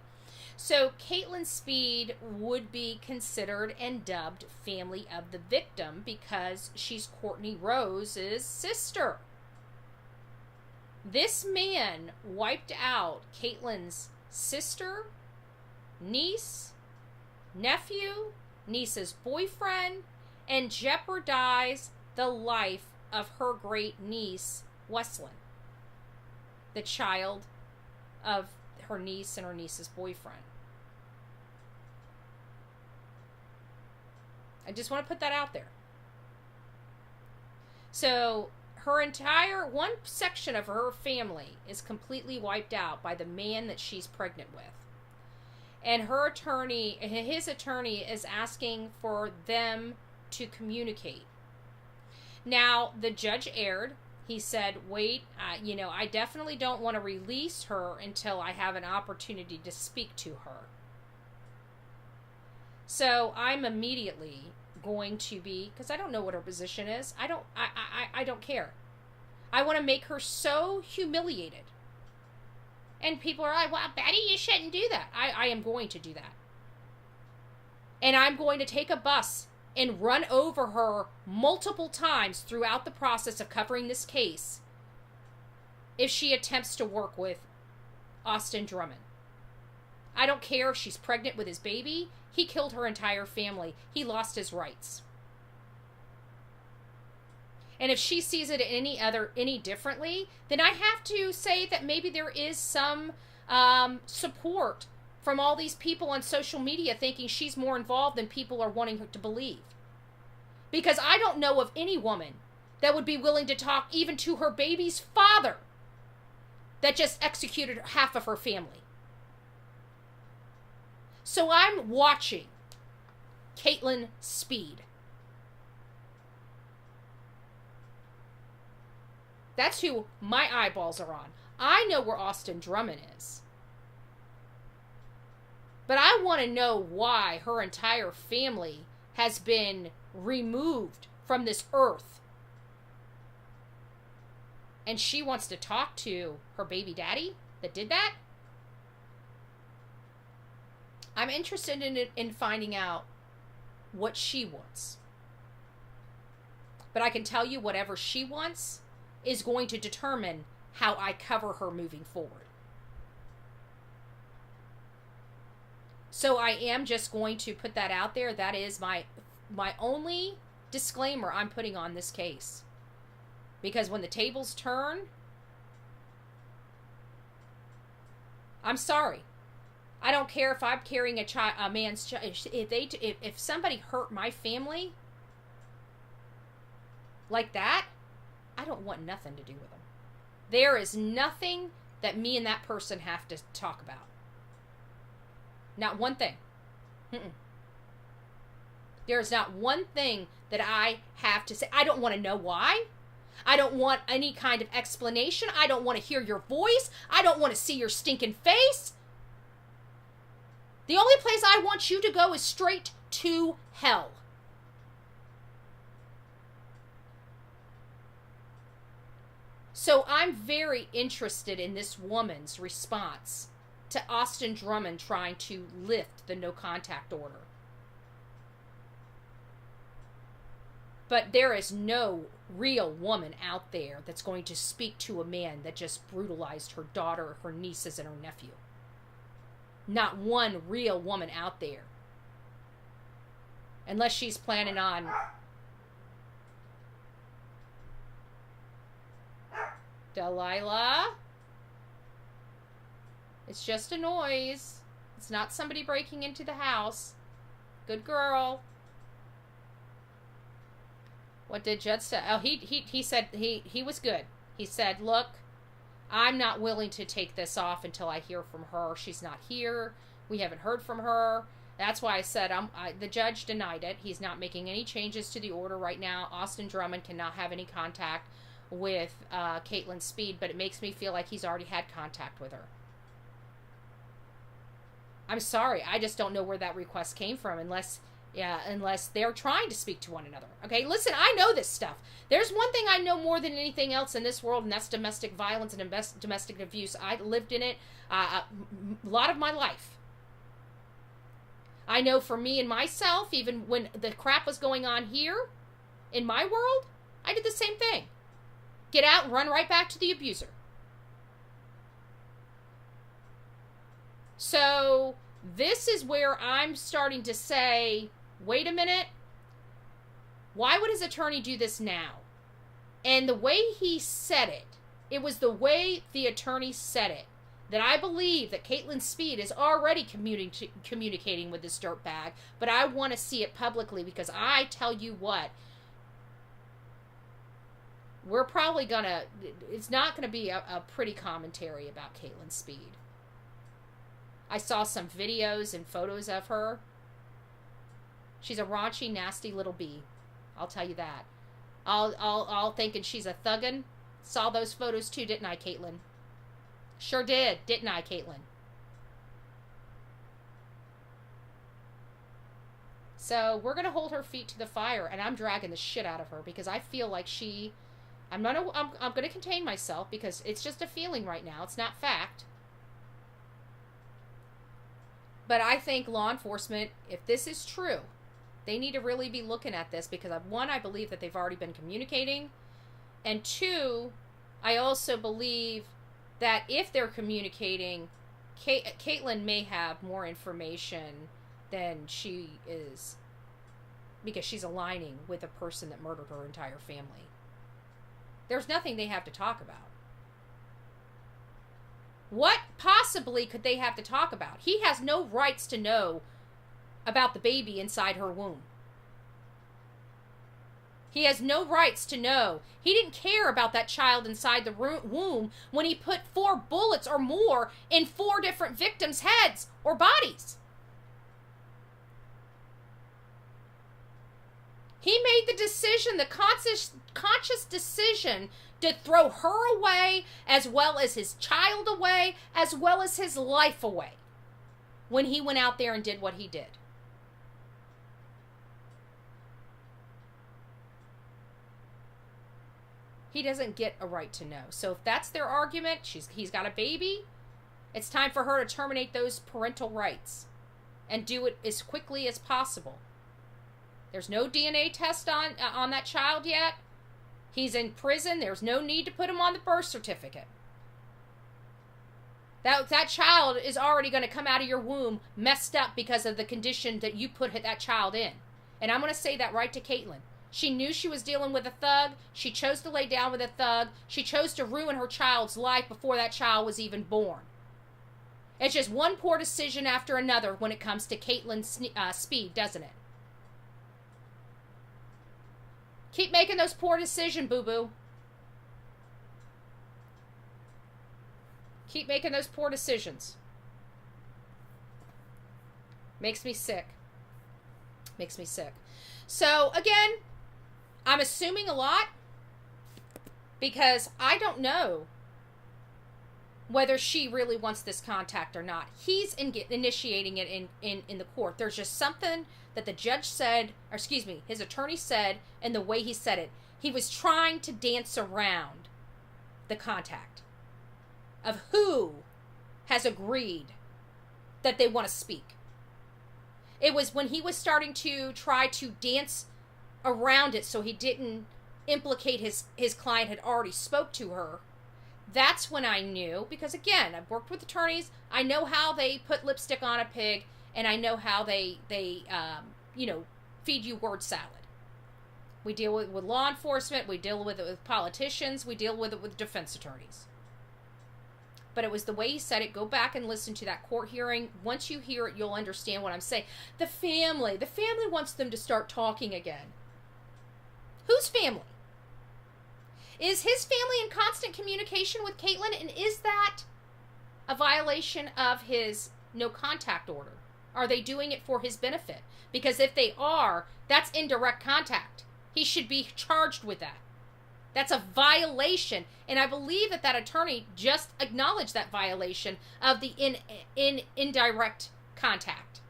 So Caitlin Speed would be considered and dubbed family of the victim because she's Courtney Rose's sister. This man wiped out Caitlin's sister, niece, nephew, niece's boyfriend, and jeopardized the life of her great niece, Weslyn, the child of her niece and her niece's boyfriend. I just want to put that out there. So her entire, one section of her family is completely wiped out by the man that she's pregnant with. And her attorney, his attorney, is asking for them to communicate. Now, the judge erred. He said, wait, you know, I definitely don't want to release her until I have an opportunity to speak to her. So I'm immediately going to be, because I don't know what her position is. I don't care. I want to make her so humiliated. And people are like, well, Betty, you shouldn't do that. I am going to do that. And I'm going to take a bus and run over her multiple times throughout the process of covering this case if she attempts to work with Austin Drummond. I don't care if she's pregnant with his baby. He killed her entire family. He lost his rights. And if she sees it any differently, then I have to say that maybe there is some support from all these people on social media thinking she's more involved than people are wanting her to believe. Because I don't know of any woman that would be willing to talk even to her baby's father that just executed half of her family. So I'm watching Caitlin Speed. That's who my eyeballs are on. I know where Austin Drummond is. But I want to know why her entire family has been removed from this earth. And she wants to talk to her baby daddy that did that. I'm interested in finding out what she wants. But I can tell you whatever she wants is going to determine how I cover her moving forward. So I am just going to put that out there. That is my only disclaimer I'm putting on this case. Because when the tables turn, I'm sorry. I don't care if I'm carrying a man's child. If somebody hurt my family like that, I don't want nothing to do with them. There is nothing that me and that person have to talk about. Not one thing. There's not one thing that I have to say. I don't want to know why. I don't want any kind of explanation. I don't want to hear your voice. I don't want to see your stinking face. The only place I want you to go is straight to hell. So I'm very interested in this woman's response to Austin Drummond trying to lift the no contact order. But there is no real woman out there that's going to speak to a man that just brutalized her daughter, her nieces, and her nephew. Not one real woman out there. Unless she's planning on... Delilah? It's just a noise. It's not somebody breaking into the house. Good girl. What did Judd say? Oh, he said he was good. He said, look, I'm not willing to take this off until I hear from her. She's not here. We haven't heard from her. That's why I said the judge denied it. He's not making any changes to the order right now. Austin Drummond cannot have any contact with Caitlin Speed, but it makes me feel like he's already had contact with her. I'm sorry. I just don't know where that request came from unless they're trying to speak to one another. Okay, listen, I know this stuff. There's one thing I know more than anything else in this world, and that's domestic violence and domestic abuse. I lived in it a lot of my life. I know for me and myself, even when the crap was going on here in my world, I did the same thing. Get out and run right back to the abuser. So this is where I'm starting to say, wait a minute. Why would his attorney do this now? And the way he said it, it was the way the attorney said it, that I believe that Caitlin Speed is already communicating with this dirtbag, but I want to see it publicly because I tell you what, we're probably gonna, it's not gonna be a pretty commentary about Caitlin Speed. I saw some videos and photos of her. She's a raunchy, nasty little bee. I'll tell you that. All thinking she's a thuggin'. Saw those photos too, didn't I, Caitlin? Sure did, didn't I, Caitlin? So we're gonna hold her feet to the fire, and I'm dragging the shit out of her because I feel like I'm gonna contain myself because it's just a feeling right now. It's not fact. But I think law enforcement, if this is true, they need to really be looking at this because, one, I believe that they've already been communicating. And two, I also believe that if they're communicating, Caitlin may have more information than she is because she's aligning with a person that murdered her entire family. There's nothing they have to talk about. What possibly could they have to talk about? He has no rights to know about the baby inside her womb. He has no rights to know. He didn't care about that child inside the womb when he put 4 bullets or more in 4 different victims' heads or bodies. He made the decision, the conscious decision to throw her away, as well as his child away, as well as his life away, when he went out there and did what he did. He doesn't get a right to know. So if that's their argument, he's got a baby, it's time for her to terminate those parental rights and do it as quickly as possible. There's no DNA test on that child yet. He's in prison. There's no need to put him on the birth certificate. That child is already going to come out of your womb messed up because of the condition that you put that child in. And I'm going to say that right to Caitlin. She knew she was dealing with a thug. She chose to lay down with a thug. She chose to ruin her child's life before that child was even born. It's just one poor decision after another when it comes to Caitlin's speed, doesn't it? Keep making those poor decisions, boo-boo. Keep making those poor decisions. Makes me sick. Makes me sick. So, again, I'm assuming a lot because I don't know whether she really wants this contact or not. He's initiating it in the court. There's just something that the judge said, or excuse me, his attorney said, and the way he said it. He was trying to dance around the contact of who has agreed that they want to speak. It was when he was starting to try to dance around it so he didn't implicate his client had already spoke to her. That's when I knew, because again, I've worked with attorneys. I know how they put lipstick on a pig, and I know how they feed you word salad. We deal with it with law enforcement. We deal with it with politicians. We deal with it with defense attorneys. But it was the way he said it. Go back and listen to that court hearing. Once you hear it, you'll understand what I'm saying. The family wants them to start talking again. Whose family? Is his family in constant communication with Caitlin? And is that a violation of his no contact order? Are they doing it for his benefit? Because if they are, that's indirect contact. He should be charged with that. That's a violation. And I believe that attorney just acknowledged that violation of the indirect contact.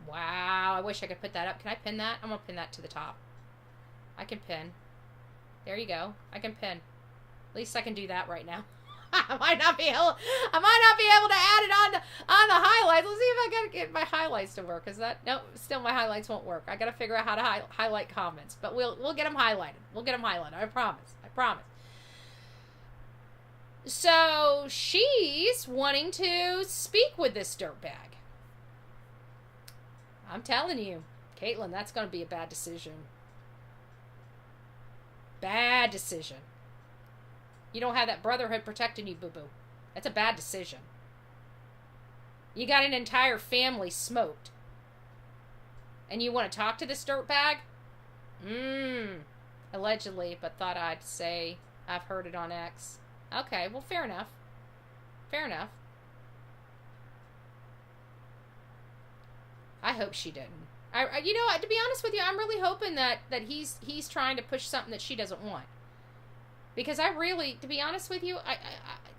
Wow, I wish I could put that up. Can I pin that? I'm going to pin that to the top. I can pin. There you go. I can pin. At least I can do that right now. I might not be able to add it on the highlights. Let's see if I can get my highlights to work. Is that no? Still, my highlights won't work. I got to figure out how to highlight comments. But we'll get them highlighted. We'll get them highlighted. I promise. I promise. So she's wanting to speak with this dirtbag. I'm telling you, Caitlin, that's going to be a bad decision. Bad decision. You don't have that brotherhood protecting you, boo-boo. That's a bad decision. You got an entire family smoked. And you want to talk to this dirtbag? Allegedly, but thought I'd say I've heard it on X. Okay, well, fair enough. Fair enough. I hope she didn't. To be honest with you, I'm really hoping that he's trying to push something that she doesn't want. Because I really, to be honest with you,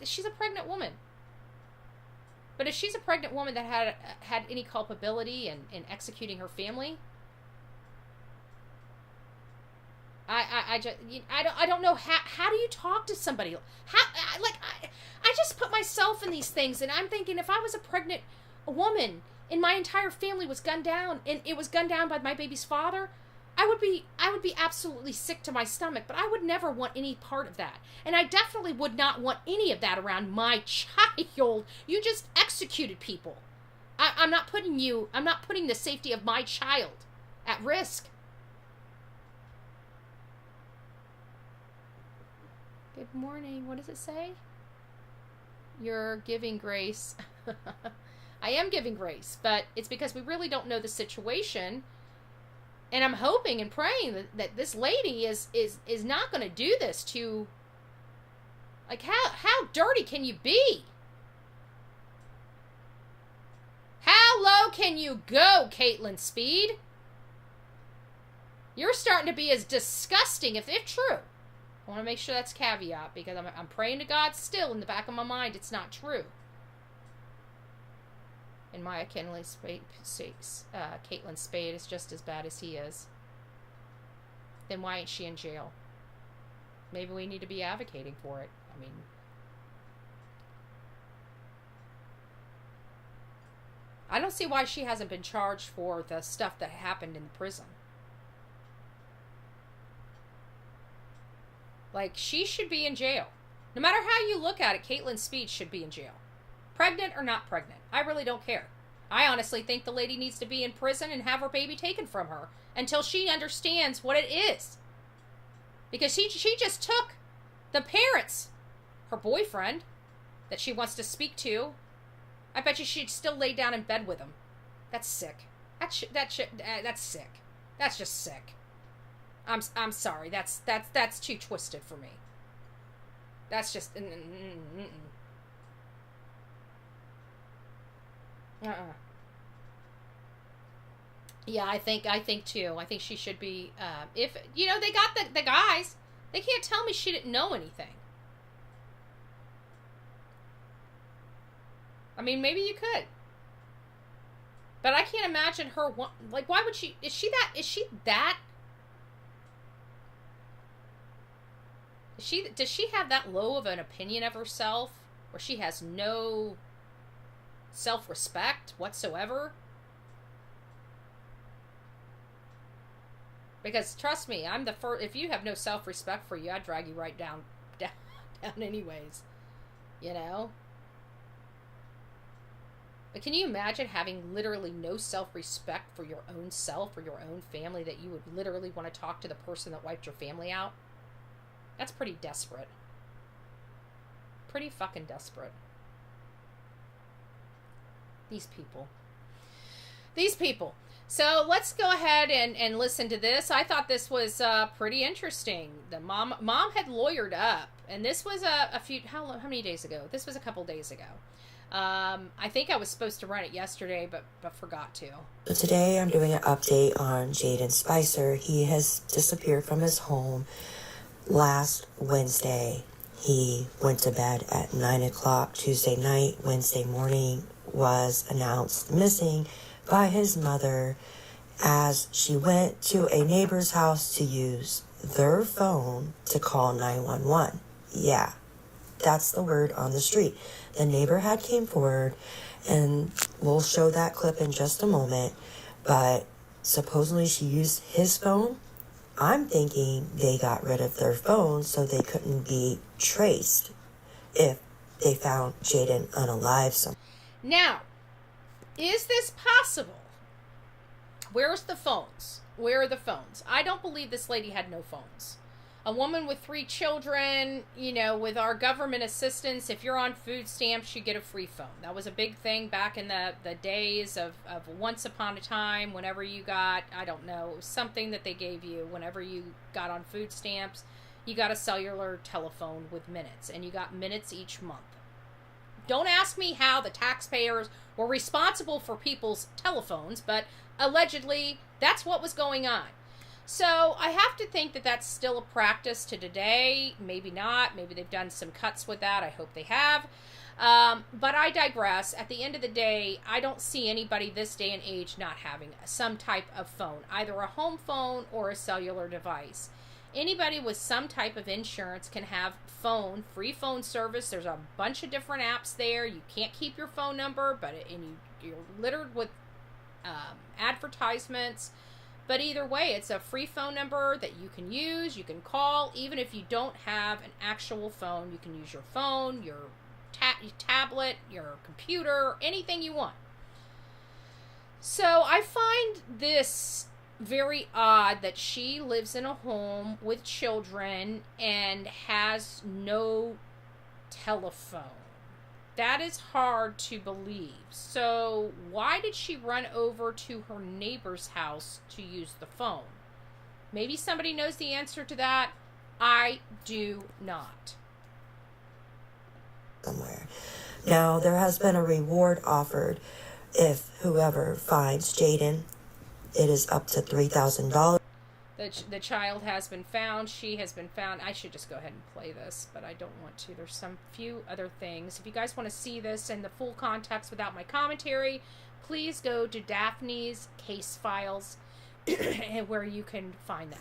she's a pregnant woman. But if she's a pregnant woman that had any culpability in executing her family, I don't know how do you talk to somebody? I just put myself in these things, and I'm thinking if I was a pregnant woman and my entire family was gunned down, and it was gunned down by my baby's father, I would be absolutely sick to my stomach, but I would never want any part of that. And I definitely would not want any of that around my child. You just executed people. I'm not putting the safety of my child at risk. Good morning. What does it say? You're giving grace. I am giving grace, but it's because we really don't know the situation. And I'm hoping and praying that this lady is not going to do this to... Like, how dirty can you be? How low can you go, Caitlin Speed? You're starting to be as disgusting, if true. I want to make sure that's caveat, because I'm praying to God still in the back of my mind it's not true. And Maya Caitlin Spade is just as bad as he is. Then why ain't she in jail? Maybe we need to be advocating for it. I mean, I don't see why she hasn't been charged for the stuff that happened in the prison. Like, she should be in jail. No matter how you look at it, Caitlin Speed should be in jail. Pregnant or not pregnant. I really don't care. I honestly think the lady needs to be in prison and have her baby taken from her until she understands what it is. Because she just took the parents, her boyfriend, that she wants to speak to. I bet you she'd still lay down in bed with him. That's sick. That's sick. That's just sick. I'm sorry. That's too twisted for me. That's just Yeah, I think too. I think she should be. If they got the guys, they can't tell me she didn't know anything. I mean, maybe you could, but I can't imagine her. Like, why would she? Is she that? Does she have that low of an opinion of herself, where she has no self-respect whatsoever? Because trust me, I'm the first. If you have no self-respect for you, I'd drag you right down anyways. You know. But can you imagine having literally no self-respect for your own self or your own family, that you would literally want to talk to the person that wiped your family out? That's pretty desperate. Pretty fucking desperate. These people. So let's go ahead and listen to this. I thought this was pretty interesting. The mom had lawyered up, and this was a few, how many days ago? This was a couple days ago. I think I was supposed to run it yesterday, but forgot to. So today I'm doing an update on Jaden Spicer. He has disappeared from his home last Wednesday. He went to bed at 9 o'clock Tuesday night. Wednesday morning was announced missing by his mother as she went to a neighbor's house to use their phone to call 911. Yeah, that's the word on the street. The neighbor had came forward, and we'll show that clip in just a moment, but supposedly she used his phone. I'm thinking they got rid of their phone so they couldn't be traced if they found Jaden unalive somewhere. Now, is this possible? Where's the phones? Where are the phones? I don't believe this lady had no phones. A woman with 3 children, with our government assistance, if you're on food stamps, you get a free phone. That was a big thing back in the days of once upon a time, whenever you got, I don't know, something that they gave you whenever you got on food stamps. You got a cellular telephone with minutes, and you got minutes each month. Don't ask me how the taxpayers were responsible for people's telephones, but allegedly that's what was going on. So I have to think that that's still a practice to today. Maybe not. Maybe they've done some cuts with that. I hope they have. But I digress. At the end of the day, I don't see anybody this day and age not having some type of phone, either a home phone or a cellular device. Anybody with some type of insurance can have free phone service. There's a bunch of different apps there. You can't keep your phone number, you're littered with advertisements. But either way, it's a free phone number that you can use, you can call. Even if you don't have an actual phone, you can use your phone, your tablet, your computer, anything you want. So I find this very odd that she lives in a home with children and has no telephone. That is hard to believe. So why did she run over to her neighbor's house to use the phone? Maybe somebody knows the answer to that. I do not. Somewhere. Now, there has been a reward offered if whoever finds Jaden. It is up to $3,000. The child has been found. She has been found. I should just go ahead and play this, but I don't want to. There's some few other things. If you guys want to see this in the full context without my commentary, please go to Daphne's case files where you can find them.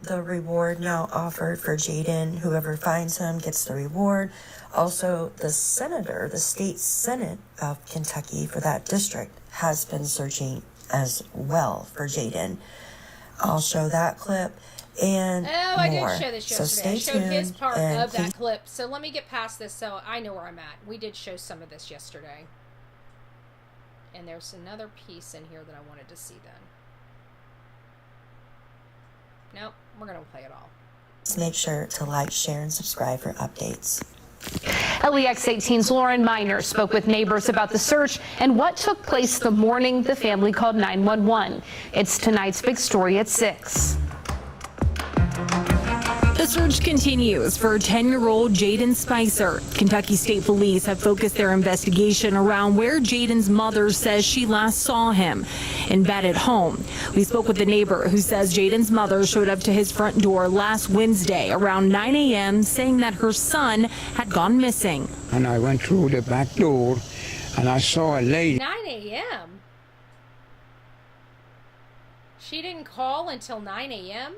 The reward now offered for Jaden, whoever finds him gets the reward. Also, the senator, the state senate of Kentucky for that district, has been searching as well for Jaden. I'll show that clip. and I more. did show this So yesterday. stay I showed tuned his part and of that clip. So let me get past this so I know where I'm at. We did show some of this yesterday. And there's another piece in here that I wanted to see then. Nope, we're going to play it all. make sure to like, share, and subscribe for updates. LEX 18's Lauren Miner spoke with neighbors about the search and what took place the morning the family called 911. It's tonight's big story at 6. The search continues for 10-year-old Jaden Spicer. Kentucky State Police have focused their investigation around where Jaden's mother says she last saw him, in bed at home. We spoke with the neighbor who says Jaden's mother showed up to his front door last Wednesday around 9 a.m. saying that her son had gone missing. And I went through the back door and I saw a lady. 9 a.m.? She didn't call until 9 a.m.?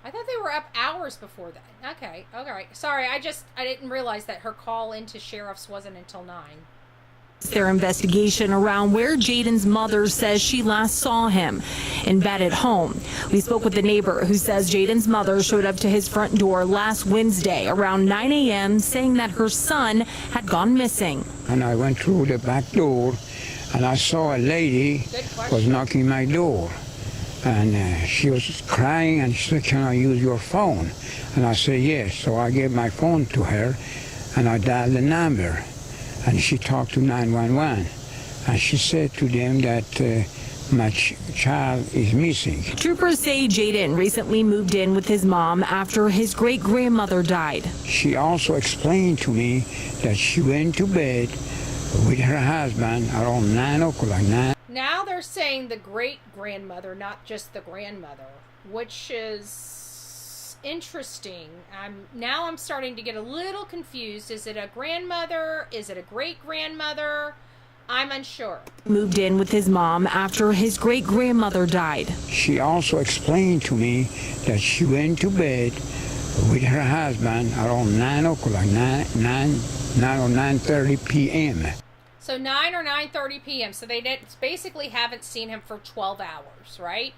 I thought they were up hours before that. Okay, alright. Sorry, I didn't realize that her call into sheriff's wasn't until 9. Their investigation around where Jaden's mother says she last saw him, in bed at home. We spoke with the neighbor who says Jaden's mother showed up to his front door last Wednesday around 9 a.m. saying that her son had gone missing. And I went through the back door and I saw a lady was knocking my door. And she was crying and she said, "Can I use your phone?" And I said, "Yes." So I gave my phone to her and I dialed the number. And she talked to 911. And she said to them that my child is missing. Troopers say Jaden recently moved in with his mom after his great-grandmother died. She also explained to me that she went to bed with her husband around 9 o'clock. Now they're saying the great-grandmother, not just the grandmother, which is interesting. I'm starting to get a little confused. Is it a grandmother? Is it a great-grandmother? I'm unsure. Moved in with his mom after his great-grandmother died. She also explained to me that she went to bed with her husband around 9 o'clock, 9 or 9:30 p.m. So 9 or 9:30 p.m. So they basically haven't seen him for 12 hours, right?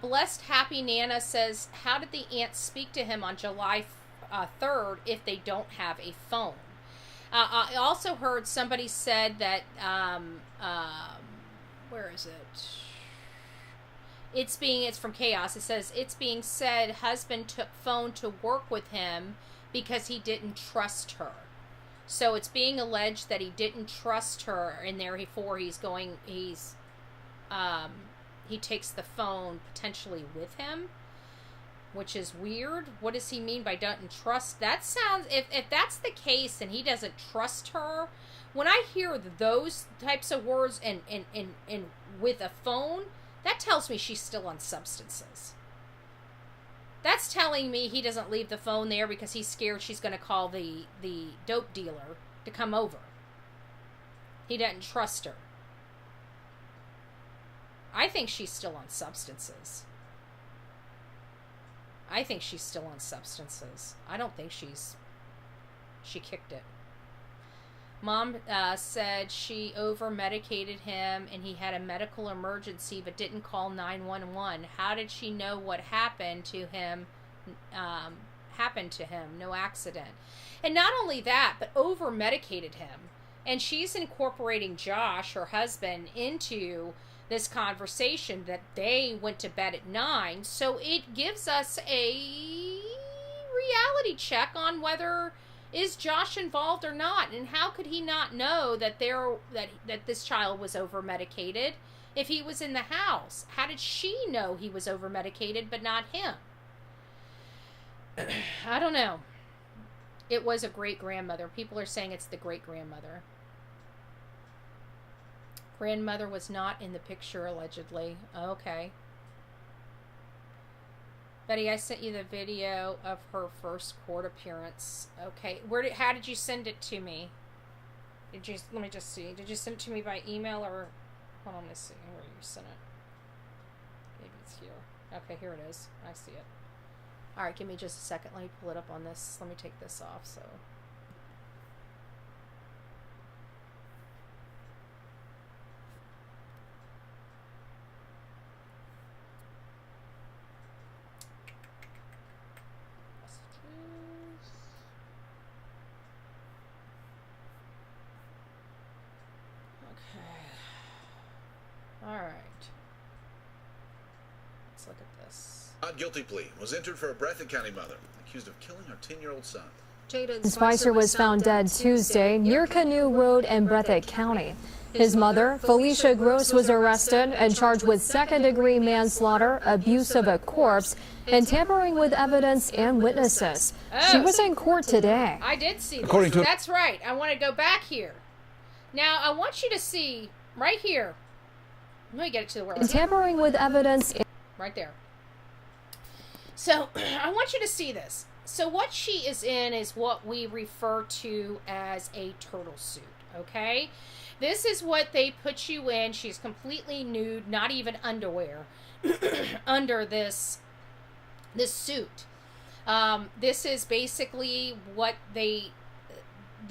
Blessed Happy Nana says, how did the aunt speak to him on July 3rd if they don't have a phone? I also heard somebody said that, where is it? It's from Chaos. It says, it's being said husband took phone to work with him because he didn't trust her. So it's being alleged that he didn't trust her, and therefore he takes the phone potentially with him, which is weird. What does he mean by doesn't trust? That sounds, if that's the case and he doesn't trust her, when I hear those types of words and with a phone, that tells me she's still on substances. That's telling me he doesn't leave the phone there because he's scared she's going to call the dope dealer to come over. He doesn't trust her. I think she's still on substances. I don't think she kicked it. Mom said she over-medicated him and he had a medical emergency but didn't call 911. How did she know what happened to him? No accident. And not only that, but over-medicated him. And she's incorporating Josh, her husband, into this conversation that they went to bed at 9. So it gives us a reality check on whether is Josh involved or not, and how could he not know that this child was over medicated if he was in the house? How did she know he was over medicated but not him? I don't know. It was a great grandmother. People are saying it's the great grandmother. Grandmother was not in the picture allegedly. Okay. Betty, I sent you the video of her first court appearance. Okay, how did you send it to me? Let me just see. Did you send it to me by email or? Hold on, let's see where you sent it. Maybe it's here. Okay, here it is. I see it. All right, give me just a second. Let me pull it up on this. Let me take this off. So. Let's look at this. Not guilty plea was entered for a Breathitt County mother accused of killing her 10-year-old son. Jaden Spicer was found dead Tuesday near Canoe Road in Breathitt County. His mother, Felicia Gross, was arrested and charged with second-degree manslaughter, abuse of a corpse, and tampering with evidence and witnesses. She was in court today. I did see this. According to- That's right. I want to go back here. Now, I want you to see right here. Let me get it to the word. Tampering with evidence. Right there. So, I want you to see this. So, what she is in is what we refer to as a turtle suit, okay? This is what they put you in. She's completely nude, not even underwear, under this suit. This is basically what the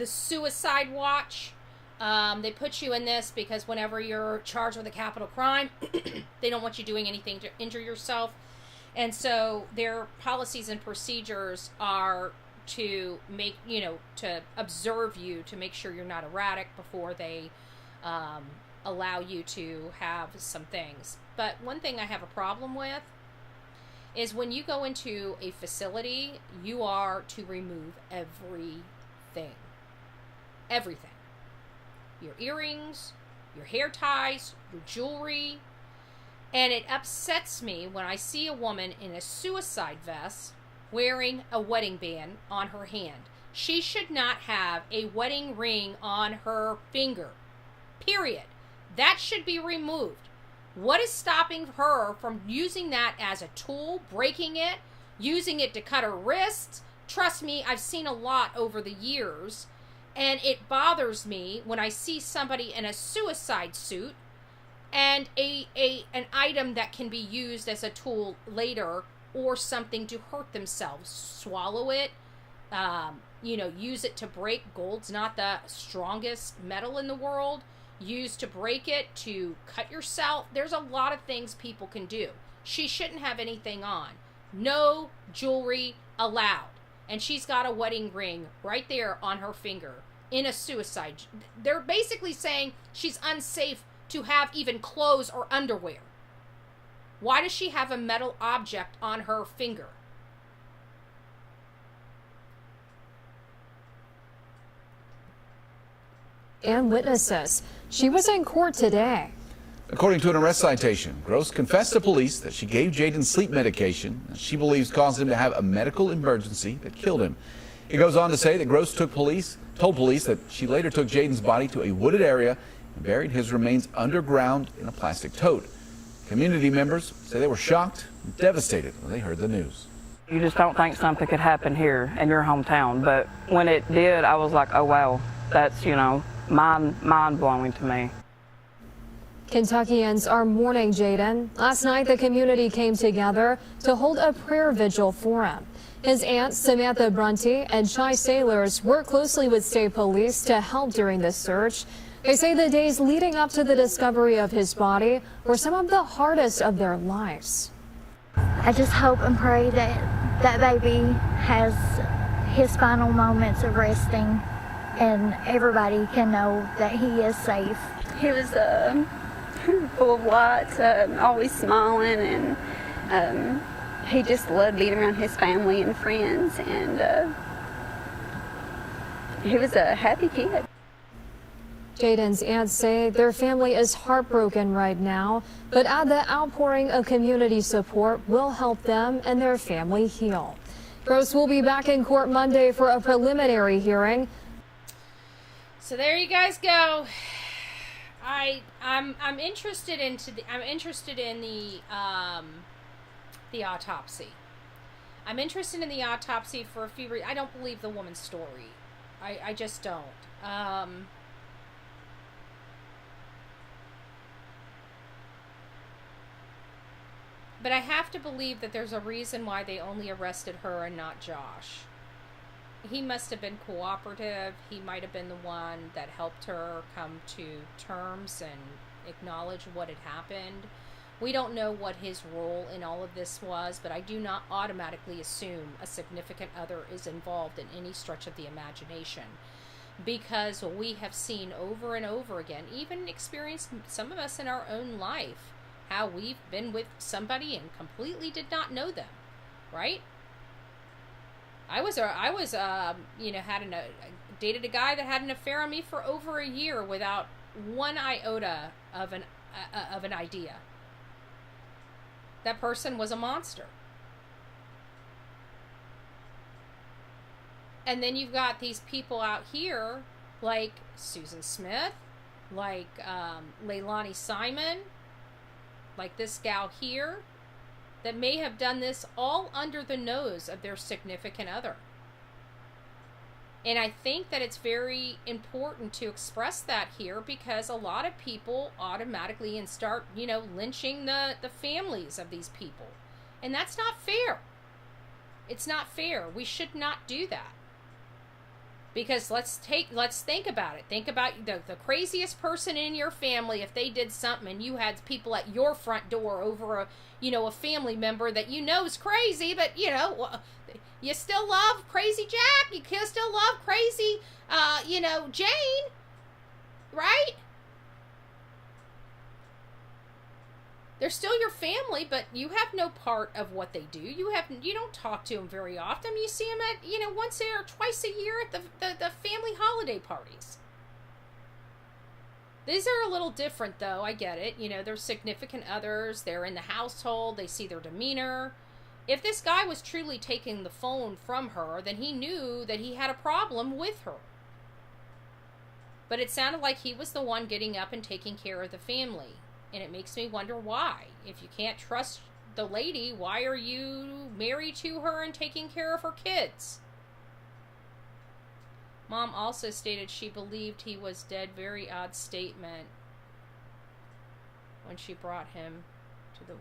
suicide watch. They put you in this because whenever you're charged with a capital crime, they don't want you doing anything to injure yourself. And so their policies and procedures are to make, to observe you, to make sure you're not erratic before they allow you to have some things. But one thing I have a problem with is when you go into a facility, you are to remove everything. Everything. Your earrings, your hair ties, your jewelry. And it upsets me when I see a woman in a suicide vest wearing a wedding band on her hand. She should not have a wedding ring on her finger. Period. That should be removed. What is stopping her from using that as a tool, breaking it, using it to cut her wrists? Trust me, I've seen a lot over the years, and it bothers me when I see somebody in a suicide suit and an item that can be used as a tool later or something to hurt themselves. Swallow it, use it to break. Gold's not the strongest metal in the world. Use to break it, to cut yourself. There's a lot of things people can do. She shouldn't have anything on. No jewelry allowed. And she's got a wedding ring right there on her finger in a suicide. They're basically saying she's unsafe to have even clothes or underwear. Why does she have a metal object on her finger? And witnesses. She was in court today. According to an arrest citation, Gross confessed to police that she gave Jayden sleep medication that she believes caused him to have a medical emergency that killed him. He goes on to say that Gross told police that she later took Jayden's body to a wooded area and buried his remains underground in a plastic tote. Community members say they were shocked and devastated when they heard the news. You just don't think something could happen here in your hometown, but when it did, I was like, oh wow, that's, mind-blowing to me. Kentuckians are mourning Jaden. Last night, the community came together to hold a prayer vigil for him. His aunt, Samantha Brunty, and Shy Sailors worked closely with state police to help during this search. They say the days leading up to the discovery of his body were some of the hardest of their lives. I just hope and pray that that baby has his final moments of resting and everybody can know that he is safe. He was full of lights, always smiling, and he just loved being around his family and friends, and he was a happy kid. Jaden's aunts say their family is heartbroken right now, but the outpouring of community support will help them and their family heal. Gross will be back in court Monday for a preliminary hearing. So there you guys go. I'm interested in the autopsy. I'm interested in the autopsy for a few reasons. I don't believe the woman's story. I just don't. But I have to believe that there's a reason why they only arrested her and not Josh. He must have been cooperative. He might have been the one that helped her come to terms and acknowledge what had happened. We don't know what his role in all of this was, but I do not automatically assume a significant other is involved in any stretch of the imagination, because we have seen over and over again, even experienced some of us in our own life, how we've been with somebody and completely did not know them, right? I dated a guy that had an affair on me for over a year without one iota of an idea. That person was a monster. And then you've got these people out here like Susan Smith, like Leilani Simon, like this gal here, that may have done this all under the nose of their significant other. And I think that it's very important to express that here, because a lot of people automatically start, lynching the families of these people. And that's not fair. It's not fair. We should not do that. Because let's think about it. Think about the craziest person in your family. If they did something and you had people at your front door over a family member that is crazy, but you still love crazy Jack. You still love crazy, Jane, right? They're still your family, but you have no part of what they do. You don't talk to them very often. You see them at, once or twice a year at the family holiday parties. These are a little different, though. I get it. They're significant others. They're in the household. They see their demeanor. If this guy was truly taking the phone from her, then he knew that he had a problem with her. But it sounded like he was the one getting up and taking care of the family. And it makes me wonder why. If you can't trust the lady, why are you married to her and taking care of her kids? Mom also stated she believed he was dead. Very odd statement when she brought him to the...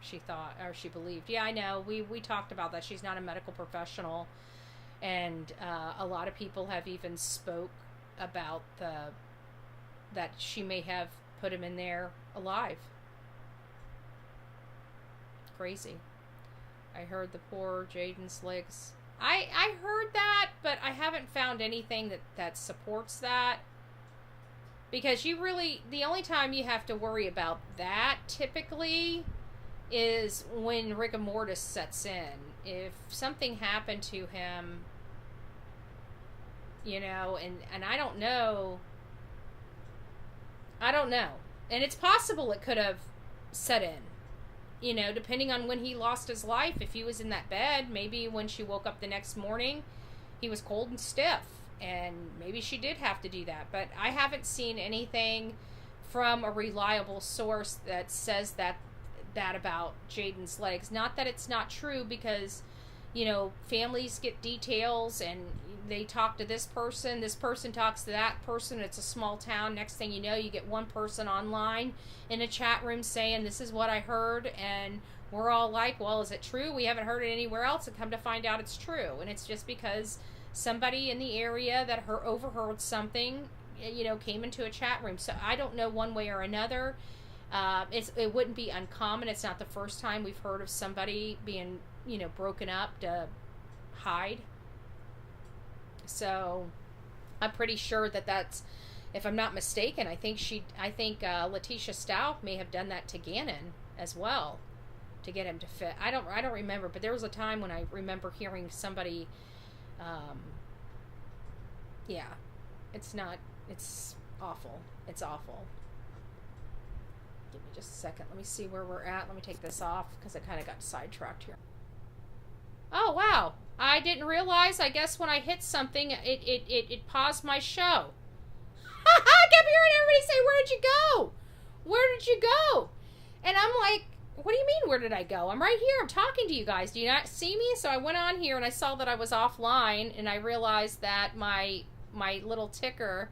She thought, or she believed. Yeah, I know. We talked about that. She's not a medical professional. And a lot of people have even spoke about that she may have put him in there alive. Crazy. I heard the poor Jaden's legs. I heard that, but I haven't found anything that supports that. Because the only time you have to worry about that typically is when rigor mortis sets in. If something happened to him, and I don't know. And it's possible it could have set in, depending on when he lost his life. If he was in that bed, maybe when she woke up the next morning, he was cold and stiff, and maybe she did have to do that. But I haven't seen anything from a reliable source that says that about Jaden's legs. Not that it's not true, because, families get details and they talk to this person talks to that person. It's a small town. Next thing you know, you get one person online in a chat room saying, this is what I heard, and we're all like, well, is it true? We haven't heard it anywhere else, and come to find out it's true. And it's just because somebody in the area that overheard something, came into a chat room. So I don't know one way or another. It wouldn't be uncommon. It's not the first time we've heard of somebody being, broken up to hide. So I'm pretty sure that's, if I'm not mistaken, I think Letitia Stout may have done that to Gannon as well, to get him to fit. I don't remember, but there was a time when I remember hearing somebody, it's awful. It's awful. Give me just a second. Let me see where we're at. Let me take this off because I kind of got sidetracked here. Oh, wow. I didn't realize, I guess when I hit something, it paused my show. I kept hearing everybody say, where did you go? Where did you go? And I'm like, what do you mean, where did I go? I'm right here. I'm talking to you guys. Do you not see me? So I went on here and I saw that I was offline, and I realized that my little ticker,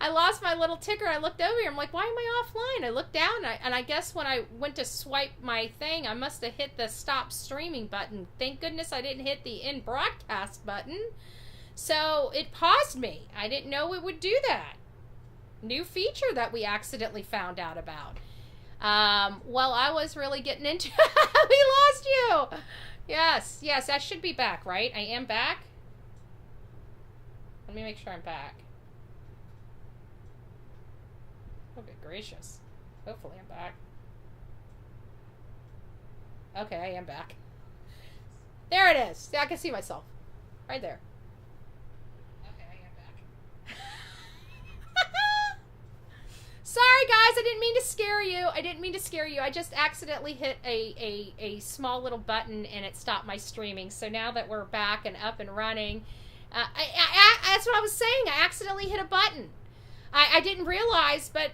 I lost my little ticker. I looked over here. I'm like, why am I offline? I looked down, and I guess when I went to swipe my thing, I must have hit the stop streaming button. Thank goodness I didn't hit the end broadcast button. So it paused me. I didn't know it would do that. New feature that we accidentally found out about. Well, I was really getting into we lost you. Yes, I should be back, right? I am back. Let me make sure I'm back. Oh, good gracious. Hopefully I'm back. Okay, I am back. There it is. Yeah, I can see myself. Right there. Okay, I am back. Sorry, guys. I didn't mean to scare you. I just accidentally hit a small little button and it stopped my streaming. So now that we're back and up and running, that's what I was saying. I accidentally hit a button. I didn't realize, but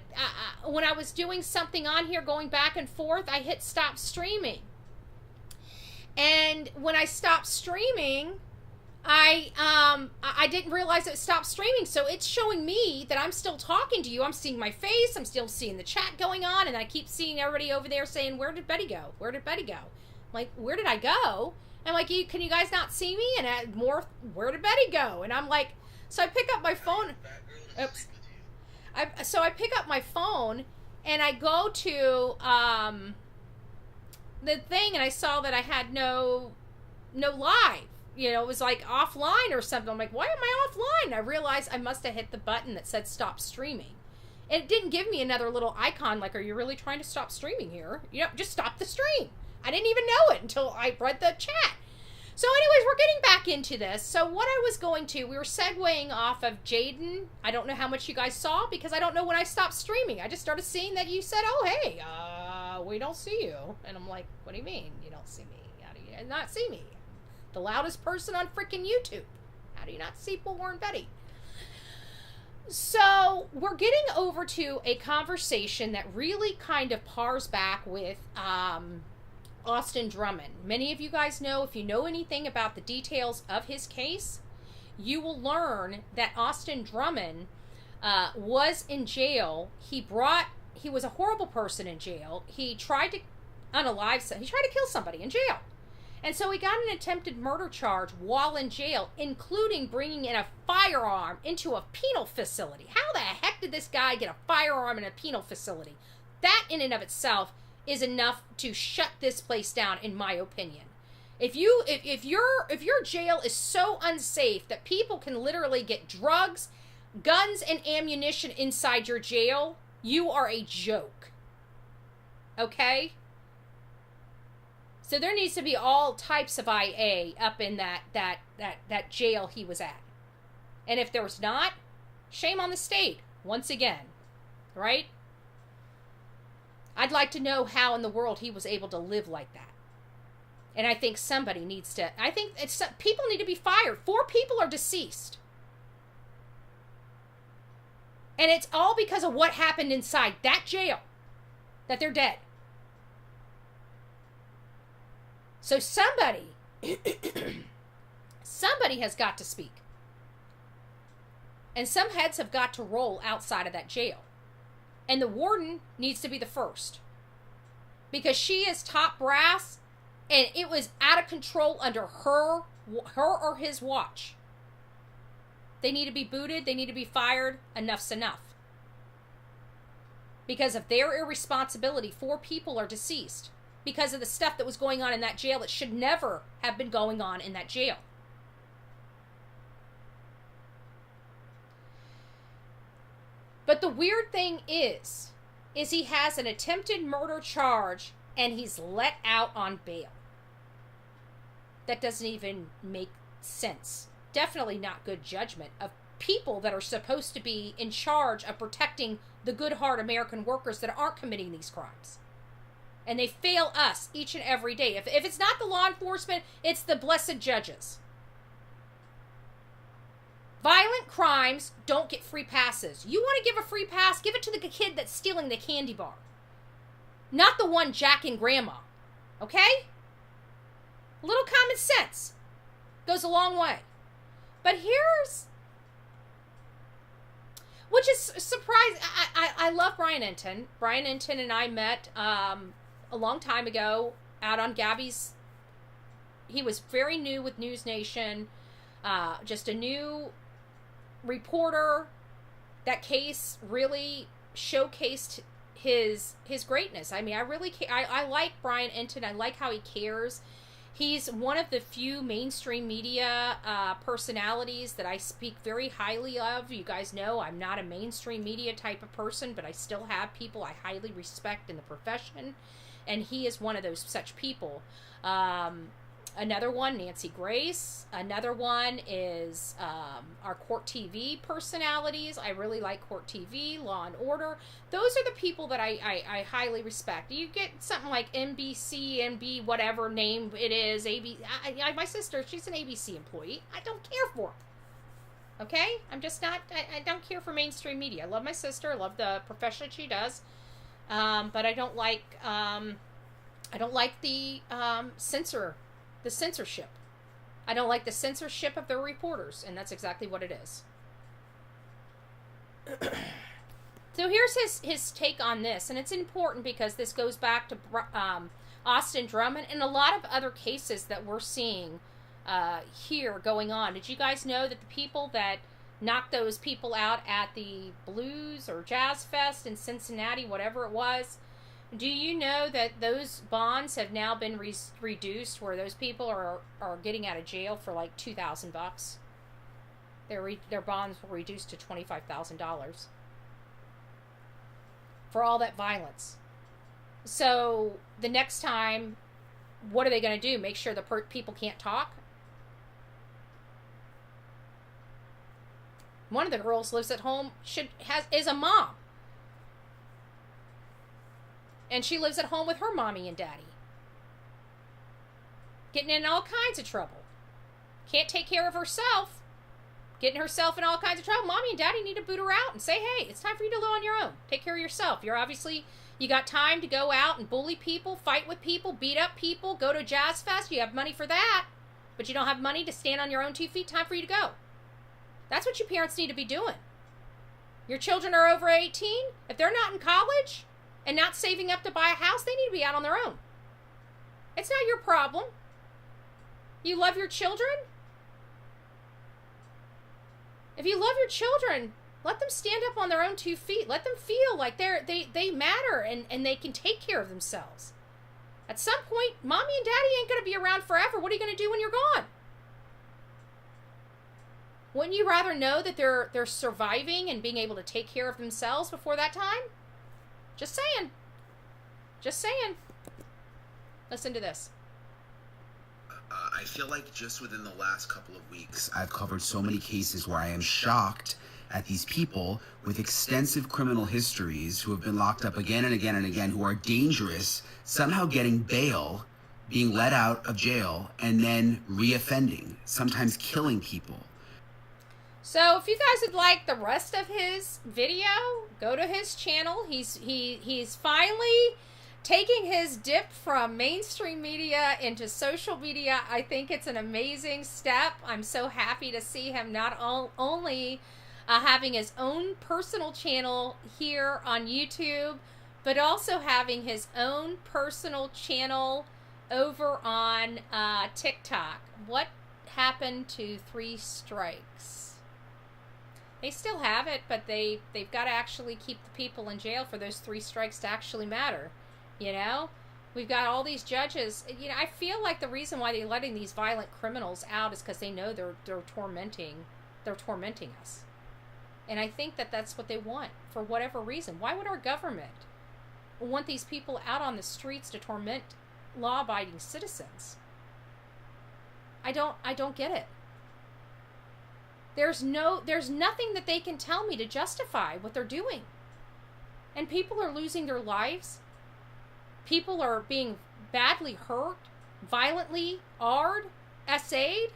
when I was doing something on here, going back and forth, I hit stop streaming. And when I stopped streaming, I didn't realize it stopped streaming. So it's showing me that I'm still talking to you. I'm seeing my face. I'm still seeing the chat going on. And I keep seeing everybody over there saying, where did Betty go? Where did Betty go? I'm like, where did I go? I'm like, can you guys not see me? And where did Betty go? And I'm like, so I pick up my phone. Oops. So I pick up my phone and I go to the thing and I saw that I had no live. You know, it was like offline or something. I'm like, why am I offline? I realized I must have hit the button that said stop streaming. And it didn't give me another little icon like, are you really trying to stop streaming here? You know, just stop the stream. I didn't even know it until I read the chat. So anyways, we're getting back into this. So what I was going to, we were segueing off of Jayden. I don't know how much you guys saw because I don't know when I stopped streaming. I just started seeing that you said, oh, hey, we don't see you. And I'm like, what do you mean you don't see me? How do you not see me? The loudest person on freaking YouTube. How do you not see Bullhorn Betty? So we're getting over to a conversation that really kind of pars back with Austin Drummond. Many of you guys know, if you know anything about the details of his case, you will learn that Austin Drummond was in jail. He was a horrible person in jail. He tried to kill somebody in jail. And so he got an attempted murder charge while in jail, including bringing in a firearm into a penal facility. How the heck did this guy get a firearm in a penal facility? That in and of itself is enough to shut this place down, in my opinion. If your jail is so unsafe that people can literally get drugs, guns, and ammunition inside your jail, you are a joke. Okay? So there needs to be all types of IA up in that jail he was at. And if there's not, shame on the state, once again. Right? I'd like to know how in the world he was able to live like that. And I think somebody needs to, people need to be fired. 4 people are deceased. And it's all because of what happened inside that jail, that they're dead. So somebody has got to speak. And some heads have got to roll outside of that jail. And the warden needs to be the first. Because she is top brass, and it was out of control under her or his watch. They need to be booted, they need to be fired, enough's enough. Because of their irresponsibility, 4 people are deceased. Because of the stuff that was going on in that jail that should never have been going on in that jail. But the weird thing is he has an attempted murder charge and he's let out on bail. That doesn't even make sense. Definitely not good judgment of people that are supposed to be in charge of protecting the good heart American workers that aren't committing these crimes. And they fail us each and every day. If it's not the law enforcement, it's the blessed judges. Violent crimes don't get free passes. You want to give a free pass, give it to the kid that's stealing the candy bar. Not the one jacking grandma. Okay? A little common sense goes a long way. But which is surprising. I love Brian Enton. Brian Enton and I met a long time ago out on Gabby's. He was very new with News Nation, just a new reporter. That case really showcased his greatness. I mean, I like Brian Enton. I like how he cares. He's one of the few mainstream media personalities that I speak very highly of. You guys know I'm not a mainstream media type of person, but I still have people I highly respect in the profession, and he is one of those such people. Another one, Nancy Grace. Another one is our Court TV personalities. I really like Court TV, Law and Order. Those are the people that I highly respect. You get something like NBC, NB, whatever name it is. My sister, she's an ABC employee. I don't care for her. Okay? I'm just not, I don't care for mainstream media. I love my sister. I love the profession she does. But I don't like the censorship. I don't like the censorship of their reporters, and that's exactly what it is. So here's his take on this, and it's important because this goes back to Austin Drummond and a lot of other cases that we're seeing here going on. Did you guys know that the people that knocked those people out at the Blues or Jazz Fest in Cincinnati, whatever it was, do you know that those bonds have now been reduced, where those people are getting out of jail for like $2,000? Their bonds were reduced to $25,000 for all that violence. So the next time, what are they going to do? Make sure the people can't talk? One of the girls lives at home, is a mom. And she lives at home with her mommy and daddy. Getting in all kinds of trouble. Can't take care of herself. Getting herself in all kinds of trouble. Mommy and daddy need to boot her out and say, hey, it's time for you to live on your own. Take care of yourself. You got time to go out and bully people, fight with people, beat up people, go to a jazz fest. You have money for that. But you don't have money to stand on your own 2 feet. Time for you to go. That's what you parents need to be doing. Your children are over 18. If they're not in college and not saving up to buy a house, they need to be out on their own. It's not your problem. You love your children? If you love your children, let them stand up on their own 2 feet. Let them feel like they matter and they can take care of themselves. At some point, mommy and daddy ain't going to be around forever. What are you going to do when you're gone? Wouldn't you rather know that they're surviving and being able to take care of themselves before that time? Just saying. Just saying. Listen to this. I feel like just within the last couple of weeks, I've covered so many cases where I am shocked at these people with extensive criminal histories who have been locked up again and again and again, who are dangerous, somehow getting bail, being let out of jail, and then reoffending, sometimes killing people. So if you guys would like the rest of his video, go to his channel. He's finally taking his dip from mainstream media into social media. I think it's an amazing step. I'm so happy to see him not only having his own personal channel here on YouTube, but also having his own personal channel over on TikTok. What happened to 3 strikes? They still have it, but they've got to actually keep the people in jail for those 3 strikes to actually matter. You know, we've got all these judges. You know, I feel like the reason why they're letting these violent criminals out is because they know they're tormenting us, and I think that that's what they want for whatever reason. Why would our government want these people out on the streets to torment law-abiding citizens? I don't get it. There's nothing that they can tell me to justify what they're doing. And people are losing their lives. People are being badly hurt, violently SA'd,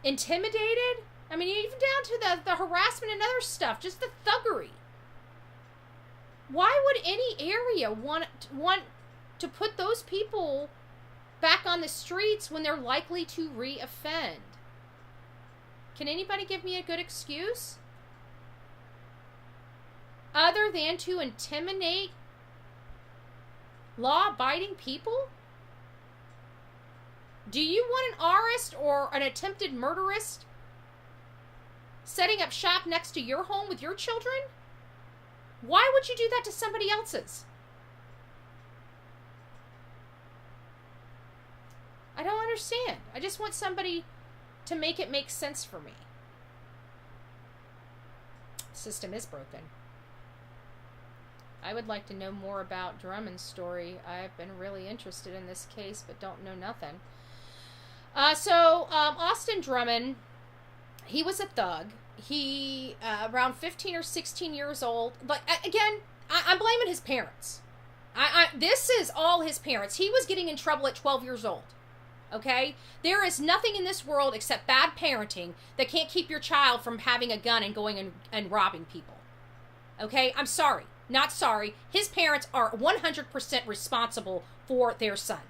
intimidated. I mean, even down to the harassment and other stuff, just the thuggery. Why would any area want to put those people back on the streets when they're likely to re-offend? Can anybody give me a good excuse? Other than to intimidate law-abiding people? Do you want an arist or an attempted murderist setting up shop next to your home with your children? Why would you do that to somebody else's? understand. I just want somebody to make it make sense for me. The system is broken. I would like to know more about Drummond's story. I've been really interested in this case, but don't know nothing. Austin Drummond, he was a thug. He, around 15 or 16 years old. But, again, I'm blaming his parents. This is all his parents. He was getting in trouble at 12 years old. Okay? There is nothing in this world except bad parenting that can't keep your child from having a gun and going and robbing people. Okay? I'm sorry. Not sorry. His parents are 100% responsible for their son.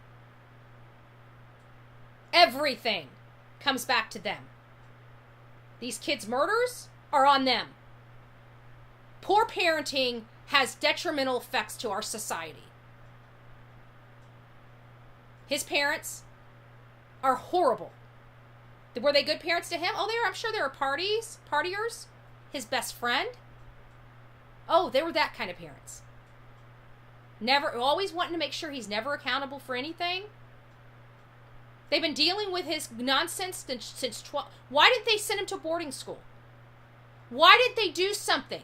Everything comes back to them. These kids' murders are on them. Poor parenting has detrimental effects to our society. His parents are horrible. Were they good parents to him? Oh, I'm sure there were partiers. His best friend. Oh, they were that kind of parents. Always wanting to make sure he's never accountable for anything. They've been dealing with his nonsense since 12. Why didn't they send him to boarding school? Why did they do something?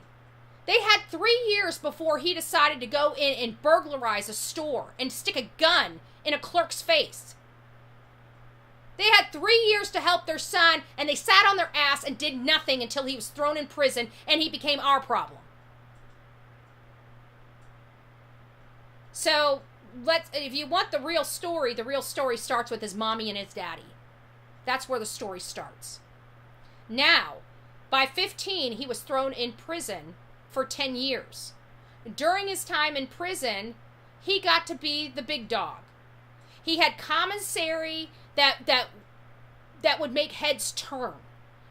They had 3 years before he decided to go in and burglarize a store and stick a gun in a clerk's face. They had 3 years to help their son, and they sat on their ass and did nothing until he was thrown in prison and he became our problem. So, if you want the real story starts with his mommy and his daddy. That's where the story starts. Now, by 15, he was thrown in prison for 10 years. During his time in prison, he got to be the big dog. He had commissary that would make heads turn.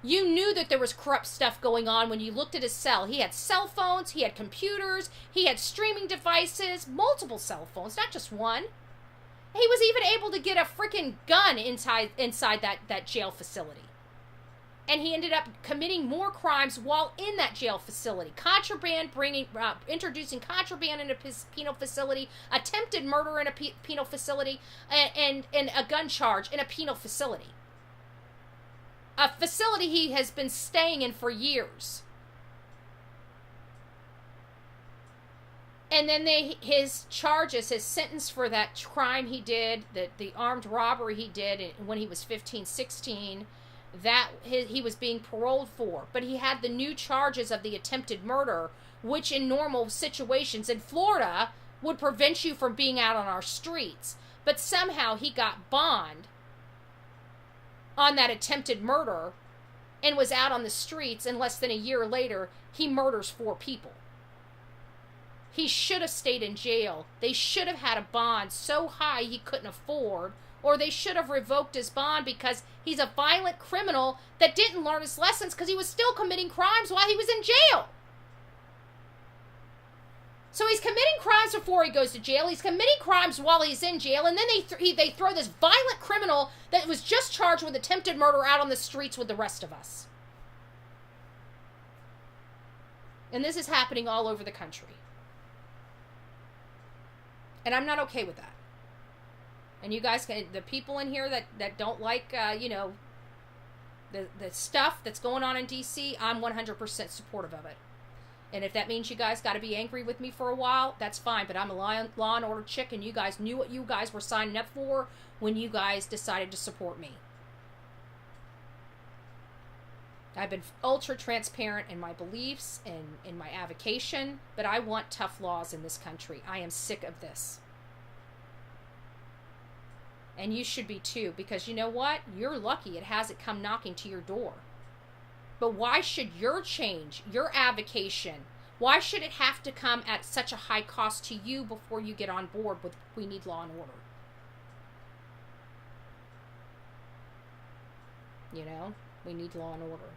You knew that there was corrupt stuff going on when you looked at his cell. He had cell phones, he had computers, he had streaming devices, multiple cell phones, not just one. He was even able to get a freaking gun inside that jail facility. And he ended up committing more crimes while in that jail facility. Contraband, introducing contraband in a penal facility, attempted murder in a penal facility, and a gun charge in a penal facility. A facility he has been staying in for years. And then his charges, his sentence for that crime he did, the armed robbery he did when he was 15, 16, he was being paroled for. But he had the new charges of the attempted murder, which in normal situations in Florida would prevent you from being out on our streets. But somehow he got bond on that attempted murder and was out on the streets, and less than a year later, he murders 4 people. He should have stayed in jail. They should have had a bond so high he couldn't afford, or they should have revoked his bond because he's a violent criminal that didn't learn his lessons because he was still committing crimes while he was in jail. So he's committing crimes before he goes to jail. He's committing crimes while he's in jail. And then they throw this violent criminal that was just charged with attempted murder out on the streets with the rest of us. And this is happening all over the country. And I'm not okay with that. And you guys, the people in here that don't like, the stuff that's going on in D.C., I'm 100% supportive of it. And if that means you guys got to be angry with me for a while, that's fine. But I'm a law and order chick, and you guys knew what you guys were signing up for when you guys decided to support me. I've been ultra transparent in my beliefs and in my avocation, but I want tough laws in this country. I am sick of this. And you should be too, because you know what? You're lucky it hasn't come knocking to your door. But why should your change, your avocation, why should it have to come at such a high cost to you before you get on board with we need law and order? You know, we need law and order.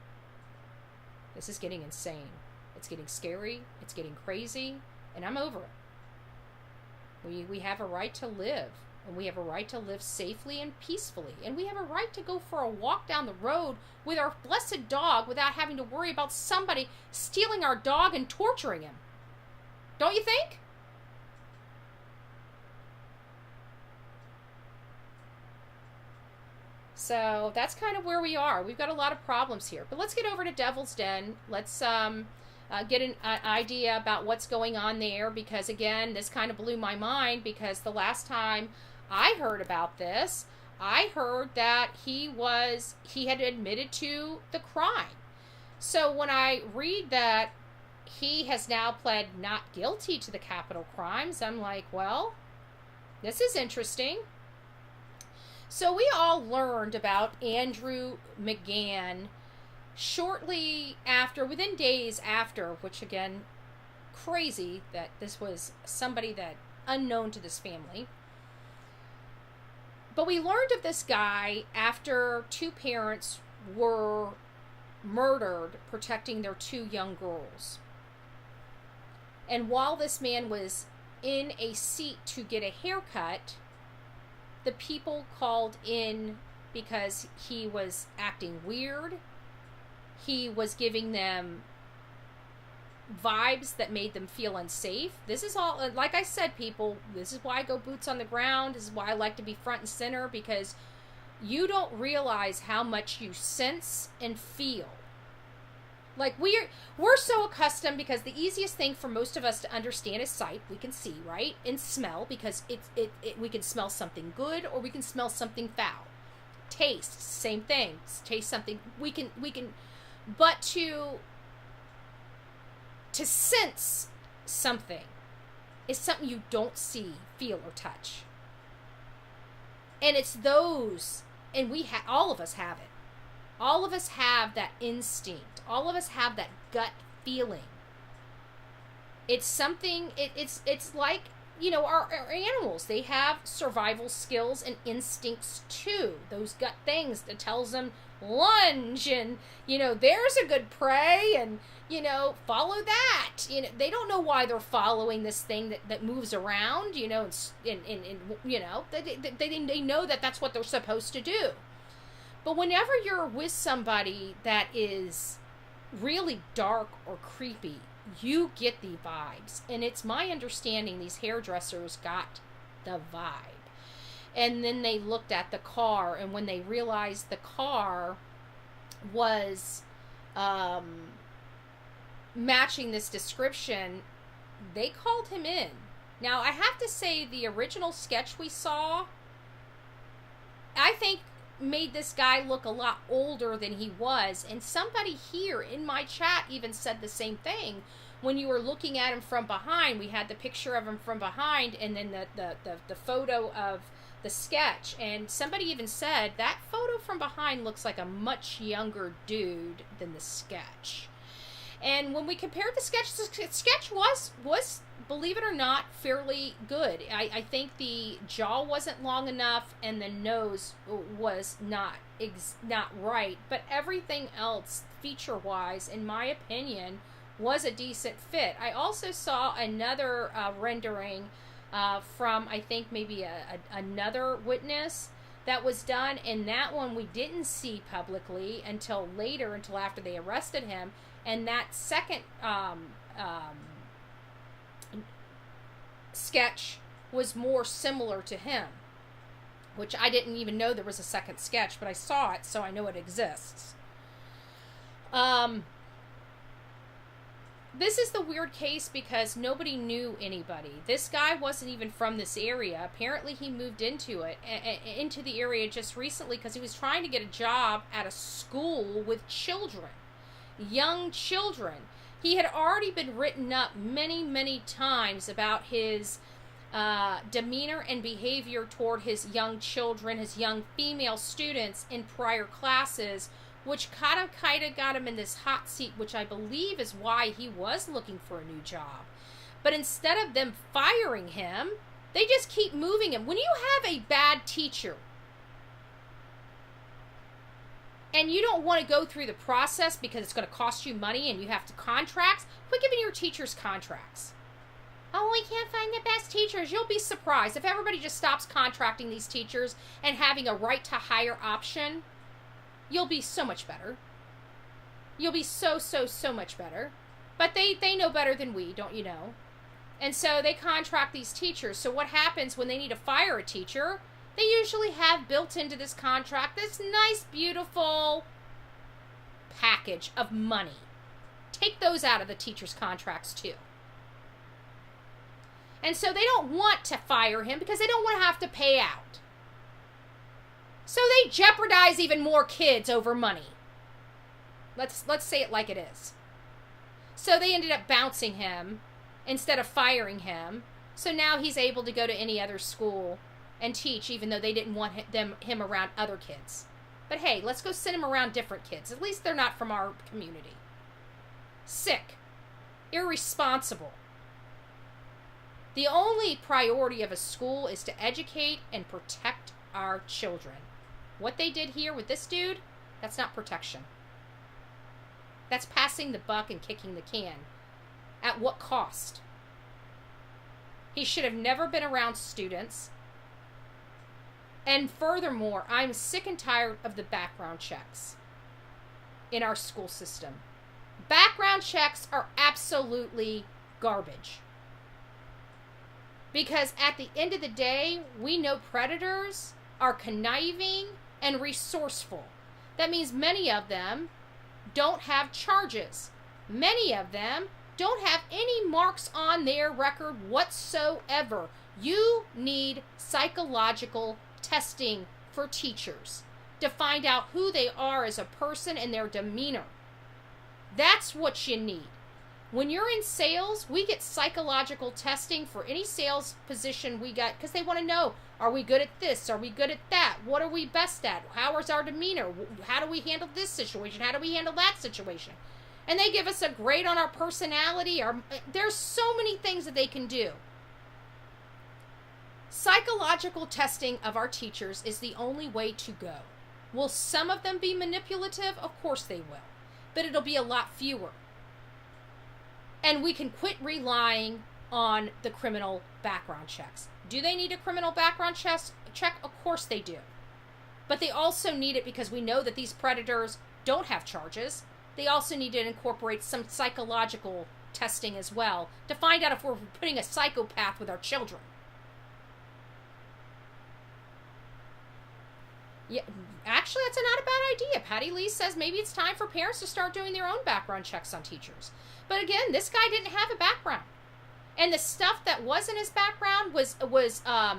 This is getting insane. It's getting scary. It's getting crazy. And I'm over it. We have a right to live. And we have a right to live safely and peacefully. And we have a right to go for a walk down the road with our blessed dog without having to worry about somebody stealing our dog and torturing him. Don't you think? So that's kind of where we are. We've got a lot of problems here. But let's get over to Devil's Den. Let's get an idea about what's going on there, because again, this kind of blew my mind, because the last time I heard about this, I heard that he had admitted to the crime. So when I read that he has now pled not guilty to the capital crimes, I'm like, well, this is interesting. So we all learned about Andrew McGann shortly after, within days after, which again, crazy that this was somebody that unknown to this family. But we learned of this guy after two parents were murdered protecting their two young girls. And while this man was in a seat to get a haircut, the people called in because he was acting weird. He was giving them vibes that made them feel unsafe. This is all, like I said, people, this is why I go boots on the ground. This is why I like to be front and center, because you don't realize how much you sense and feel. Like we're so accustomed, because the easiest thing for most of us to understand is sight. We can see, right? And smell, because we can smell something good or we can smell something foul. Taste, same thing. Taste something, we can but to sense something is something you don't see, feel, or touch. And it's those, and all of us have it. All of us have that instinct. All of us have that gut feeling. It's something, it's like, you know, our animals, they have survival skills and instincts too. Those gut things that tells them lunge and, you know, there's a good prey and, you know, follow that. You know, they don't know why they're following this thing that moves around, you know, and you know, they know that that's what they're supposed to do. But whenever you're with somebody that is really dark or creepy, you get the vibes. And it's my understanding these hairdressers got the vibe. And then they looked at the car, and when they realized the car was matching this description, they called him in. Now, I have to say, the original sketch we saw, I think, made this guy look a lot older than he was. And somebody here in my chat even said the same thing. When you were looking at him from behind, we had the picture of him from behind and then the photo of the sketch. And somebody even said that photo from behind looks like a much younger dude than the sketch. And when we compared the sketch was, believe it or not, fairly good. I think the jaw wasn't long enough and the nose was not right. But everything else, feature-wise, in my opinion, was a decent fit. I also saw another rendering from, I think, maybe another witness that was done. And that one we didn't see publicly until later, until after they arrested him. And that second sketch was more similar to him, which I didn't even know there was a second sketch, but I saw it, so I know it exists. This is the weird case because nobody knew anybody. This guy wasn't even from this area. Apparently he moved into the area just recently because he was trying to get a job at a school with children. Young children. He had already been written up many, many times about his demeanor and behavior toward his young children, his young female students in prior classes, which kind of got him in this hot seat, which I believe is why he was looking for a new job. But instead of them firing him, they just keep moving him. When you have a bad teacher, and you don't want to go through the process because it's going to cost you money and you have to contracts, quit giving your teachers contracts. Oh, we can't find the best teachers. You'll be surprised. If everybody just stops contracting these teachers and having a right to hire option, you'll be so much better. You'll be so much better. But they know better than we, don't you know? And so they contract these teachers. So what happens when they need to fire a teacher? They usually have built into this contract this nice, beautiful package of money. Take those out of the teachers' contracts too. And so they don't want to fire him because they don't want to have to pay out. So they jeopardize even more kids over money. Let's say it like it is. So they ended up bouncing him instead of firing him. So now he's able to go to any other school and teach, even though they didn't want him around other kids. But hey, let's go send him around different kids. At least they're not from our community. Sick. Irresponsible. The only priority of a school is to educate and protect our children. What they did here with this dude, that's not protection. That's passing the buck and kicking the can. At what cost? He should have never been around students. And furthermore, I'm sick and tired of the background checks in our school system. Background checks are absolutely garbage. Because at the end of the day, we know predators are conniving and resourceful. That means many of them don't have charges. Many of them don't have any marks on their record whatsoever. You need psychological testing for teachers to find out who they are as a person and their demeanor. That's what you need. When you're in sales, we get psychological testing for any sales position we got because they want to know, are we good at this? Are we good at that? What are we best at? How is our demeanor? How do we handle this situation? How do we handle that situation? And they give us a grade on our personality. There's so many things that they can do. Psychological testing of our teachers is the only way to go. Will some of them be manipulative? Of course they will. But it'll be a lot fewer. And we can quit relying on the criminal background checks. Do they need a criminal background check? Of course they do. But they also need it because we know that these predators don't have charges. They also need to incorporate some psychological testing as well to find out if we're putting a psychopath with our children. Yeah, actually, that's not a bad idea. Patty Lee says maybe it's time for parents to start doing their own background checks on teachers. But again, this guy didn't have a background. And the stuff that was in his background was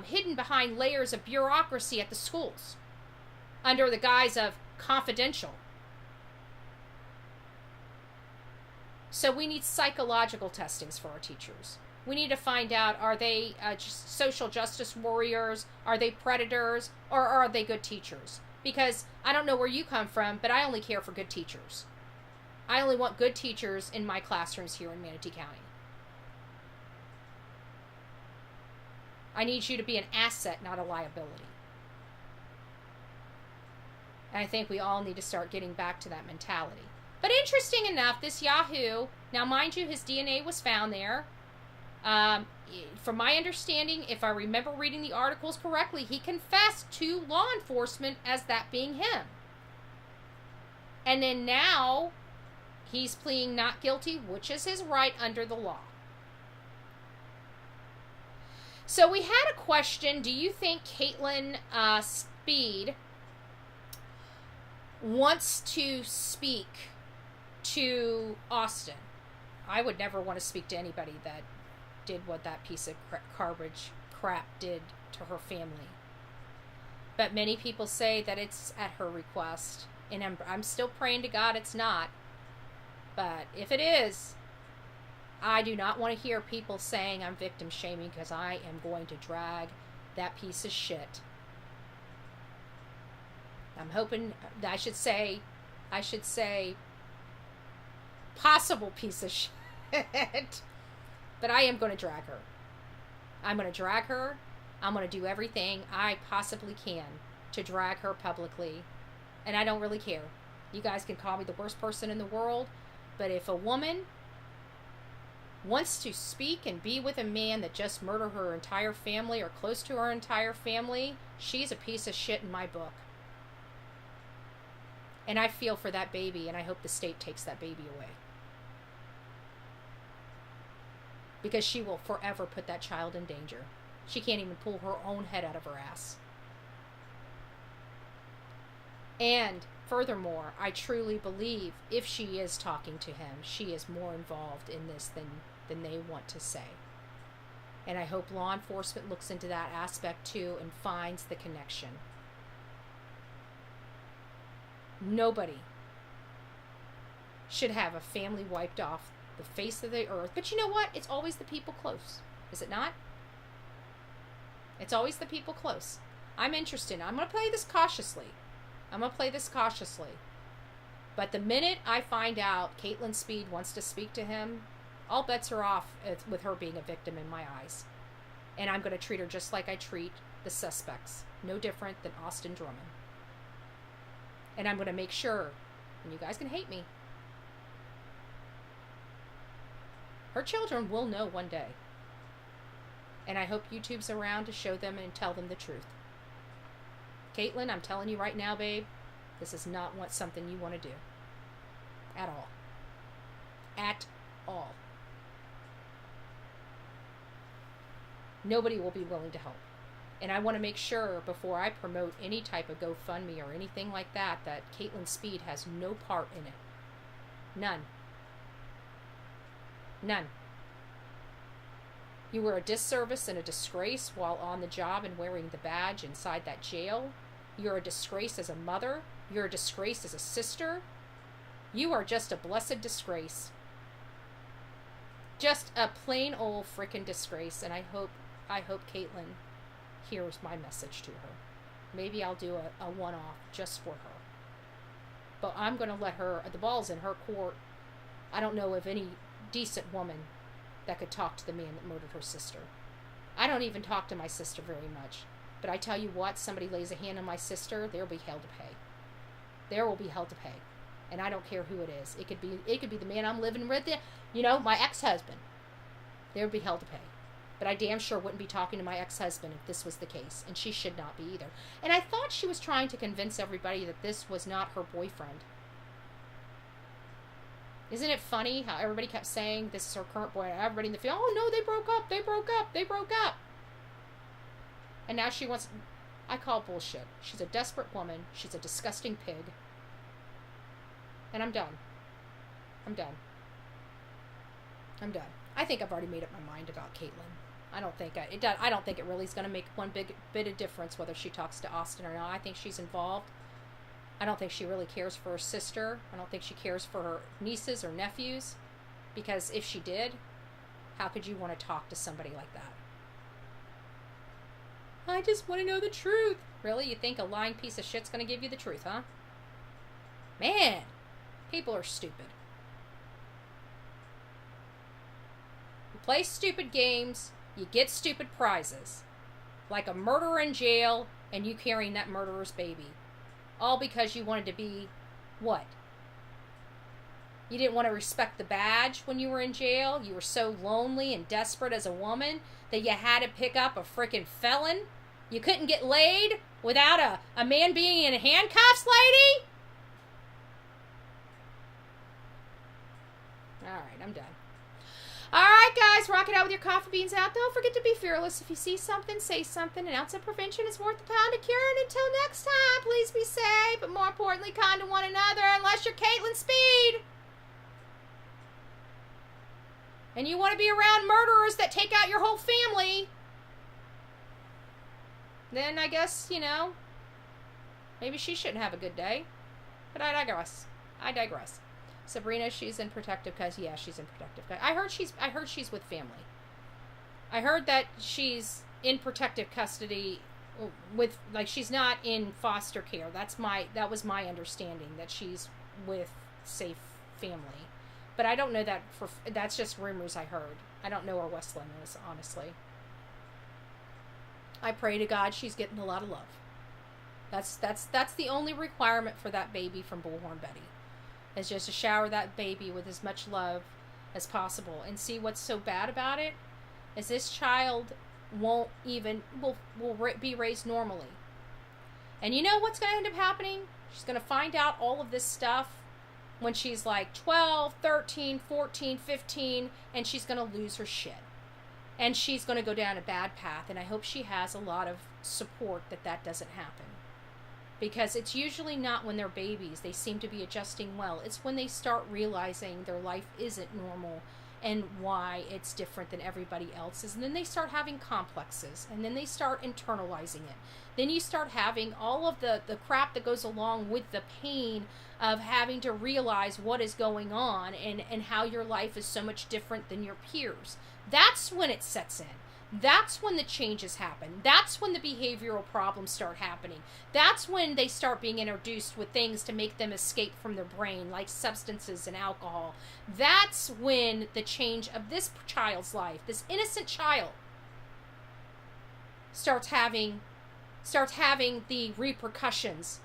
hidden behind layers of bureaucracy at the schools under the guise of confidential. So we need psychological testings for our teachers. We need to find out, are they just social justice warriors? Are they predators? Or are they good teachers? Because I don't know where you come from, but I only care for good teachers. I only want good teachers in my classrooms here in Manatee County. I need you to be an asset, not a liability. And I think we all need to start getting back to that mentality. But interesting enough, this Yahoo, now mind you, his DNA was found there. From my understanding, if I remember reading the articles correctly, he confessed to law enforcement as that being him. And then now, he's pleading not guilty, which is his right under the law. So we had a question. Do you think Caitlin Speed wants to speak to Austin? I would never want to speak to anybody that did what that piece of garbage crap did to her family. But many people say that it's at her request. And I'm still praying to God it's not. But if it is, I do not want to hear people saying I'm victim shaming, because I am going to drag that piece of shit. I'm hoping, I should say, possible piece of shit. But I am going to drag her. I'm going to drag her. I'm going to do everything I possibly can to drag her publicly. And I don't really care. You guys can call me the worst person in the world. But if a woman wants to speak and be with a man that just murdered her entire family or close to her entire family, she's a piece of shit in my book. And I feel for that baby, and I hope the state takes that baby away. Because she will forever put that child in danger. She can't even pull her own head out of her ass. And furthermore, I truly believe if she is talking to him, she is more involved in this than they want to say. And I hope law enforcement looks into that aspect too and finds the connection. Nobody should have a family wiped off the face of the earth. But you know what? It's always the people close. Is it not? It's always the people close. I'm interested. I'm going to play this cautiously. But the minute I find out Caitlin Speed wants to speak to him, all bets are off with her being a victim in my eyes. And I'm going to treat her just like I treat the suspects. No different than Austin Drummond. And I'm going to make sure, and you guys can hate me, her children will know one day. And I hope YouTube's around to show them and tell them the truth. Caitlin, I'm telling you right now, babe, this is not something you want to do. At all. At all. Nobody will be willing to help. And I want to make sure before I promote any type of GoFundMe or anything like that, that Caitlin Speed has no part in it. None. None. You were a disservice and a disgrace while on the job and wearing the badge inside that jail. You're a disgrace as a mother. You're a disgrace as a sister. You are just a blessed disgrace. Just a plain old frickin' disgrace. And I hope Caitlin hears my message to her. Maybe I'll do a one-off just for her. But I'm going to let her, the ball's in her court. I don't know of any decent woman that could talk to the man that murdered her sister. I don't even talk to my sister very much. But I tell you what, somebody lays a hand on my sister, there will be hell to pay. There will be hell to pay. And I don't care who it is. It could be the man I'm living with, my ex-husband. There would be hell to pay. But I damn sure wouldn't be talking to my ex-husband if this was the case. And she should not be either. And I thought she was trying to convince everybody that this was not her boyfriend. Isn't it funny how everybody kept saying this is her current boy? Everybody in the field, oh no, they broke up. And now she wants... I call bullshit. She's a desperate woman. She's a disgusting pig. And I'm done. I think I've already made up my mind about Caitlin. I don't think it really is going to make one big bit of difference whether she talks to Austin or not. I think she's involved. I don't think she really cares for her sister. I don't think she cares for her nieces or nephews. Because if she did, how could you want to talk to somebody like that? I just want to know the truth. Really? You think a lying piece of shit's going to give you the truth, huh? Man, people are stupid. You play stupid games, you get stupid prizes. Like a murderer in jail and you carrying that murderer's baby. All because you wanted to be what? You didn't want to respect the badge when you were in jail? You were so lonely and desperate as a woman that you had to pick up a freaking felon? You couldn't get laid without a man being in handcuffs, lady? Alright, I'm done. Alright, guys, rock it out with your coffee beans out. Don't forget to be fearless. If you see something, say something. An ounce of prevention is worth a pound of cure. And until next time, please be safe, but more importantly, kind to one another, unless you're Caitlin Speed. And you want to be around murderers that take out your whole family, then I guess, maybe she shouldn't have a good day. But I digress. Sabrina, she's in protective custody. Yeah, she's in protective custody. I heard she's with family. I heard that she's in protective custody with, she's not in foster care. That was my understanding, that she's with safe family. But I don't know that that's just rumors I heard. I don't know where Westland is, honestly. I pray to God she's getting a lot of love. That's the only requirement for that baby from Bullhorn Betty. Is just to shower that baby with as much love as possible. And see, what's so bad about it is this child will be raised normally. And you know what's going to end up happening? She's going to find out all of this stuff when she's like 12, 13, 14, 15, and she's going to lose her shit. And she's going to go down a bad path, and I hope she has a lot of support that doesn't happen. because it's usually not when they're babies. They seem to be adjusting well. It's when they start realizing their life isn't normal and why it's different than everybody else's. And then they start having complexes, and then they start internalizing it. Then you start having all of the crap that goes along with the pain of having to realize what is going on and how your life is so much different than your peers. That's when it sets in. That's when the changes happen. That's when the behavioral problems start happening. That's when they start being introduced with things to make them escape from their brain, like substances and alcohol. That's when the change of this child's life, this innocent child, starts having the repercussions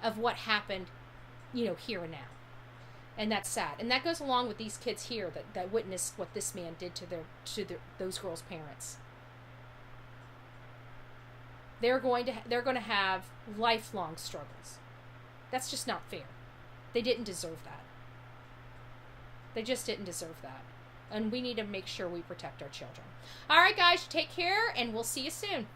of what happened, here and now. And that's sad. And that goes along with these kids here that witnessed what this man did to those girls' parents. They're going to have lifelong struggles. That's just not fair. They didn't deserve that. They just didn't deserve that. And we need to make sure we protect our children. All right, guys, take care, and we'll see you soon.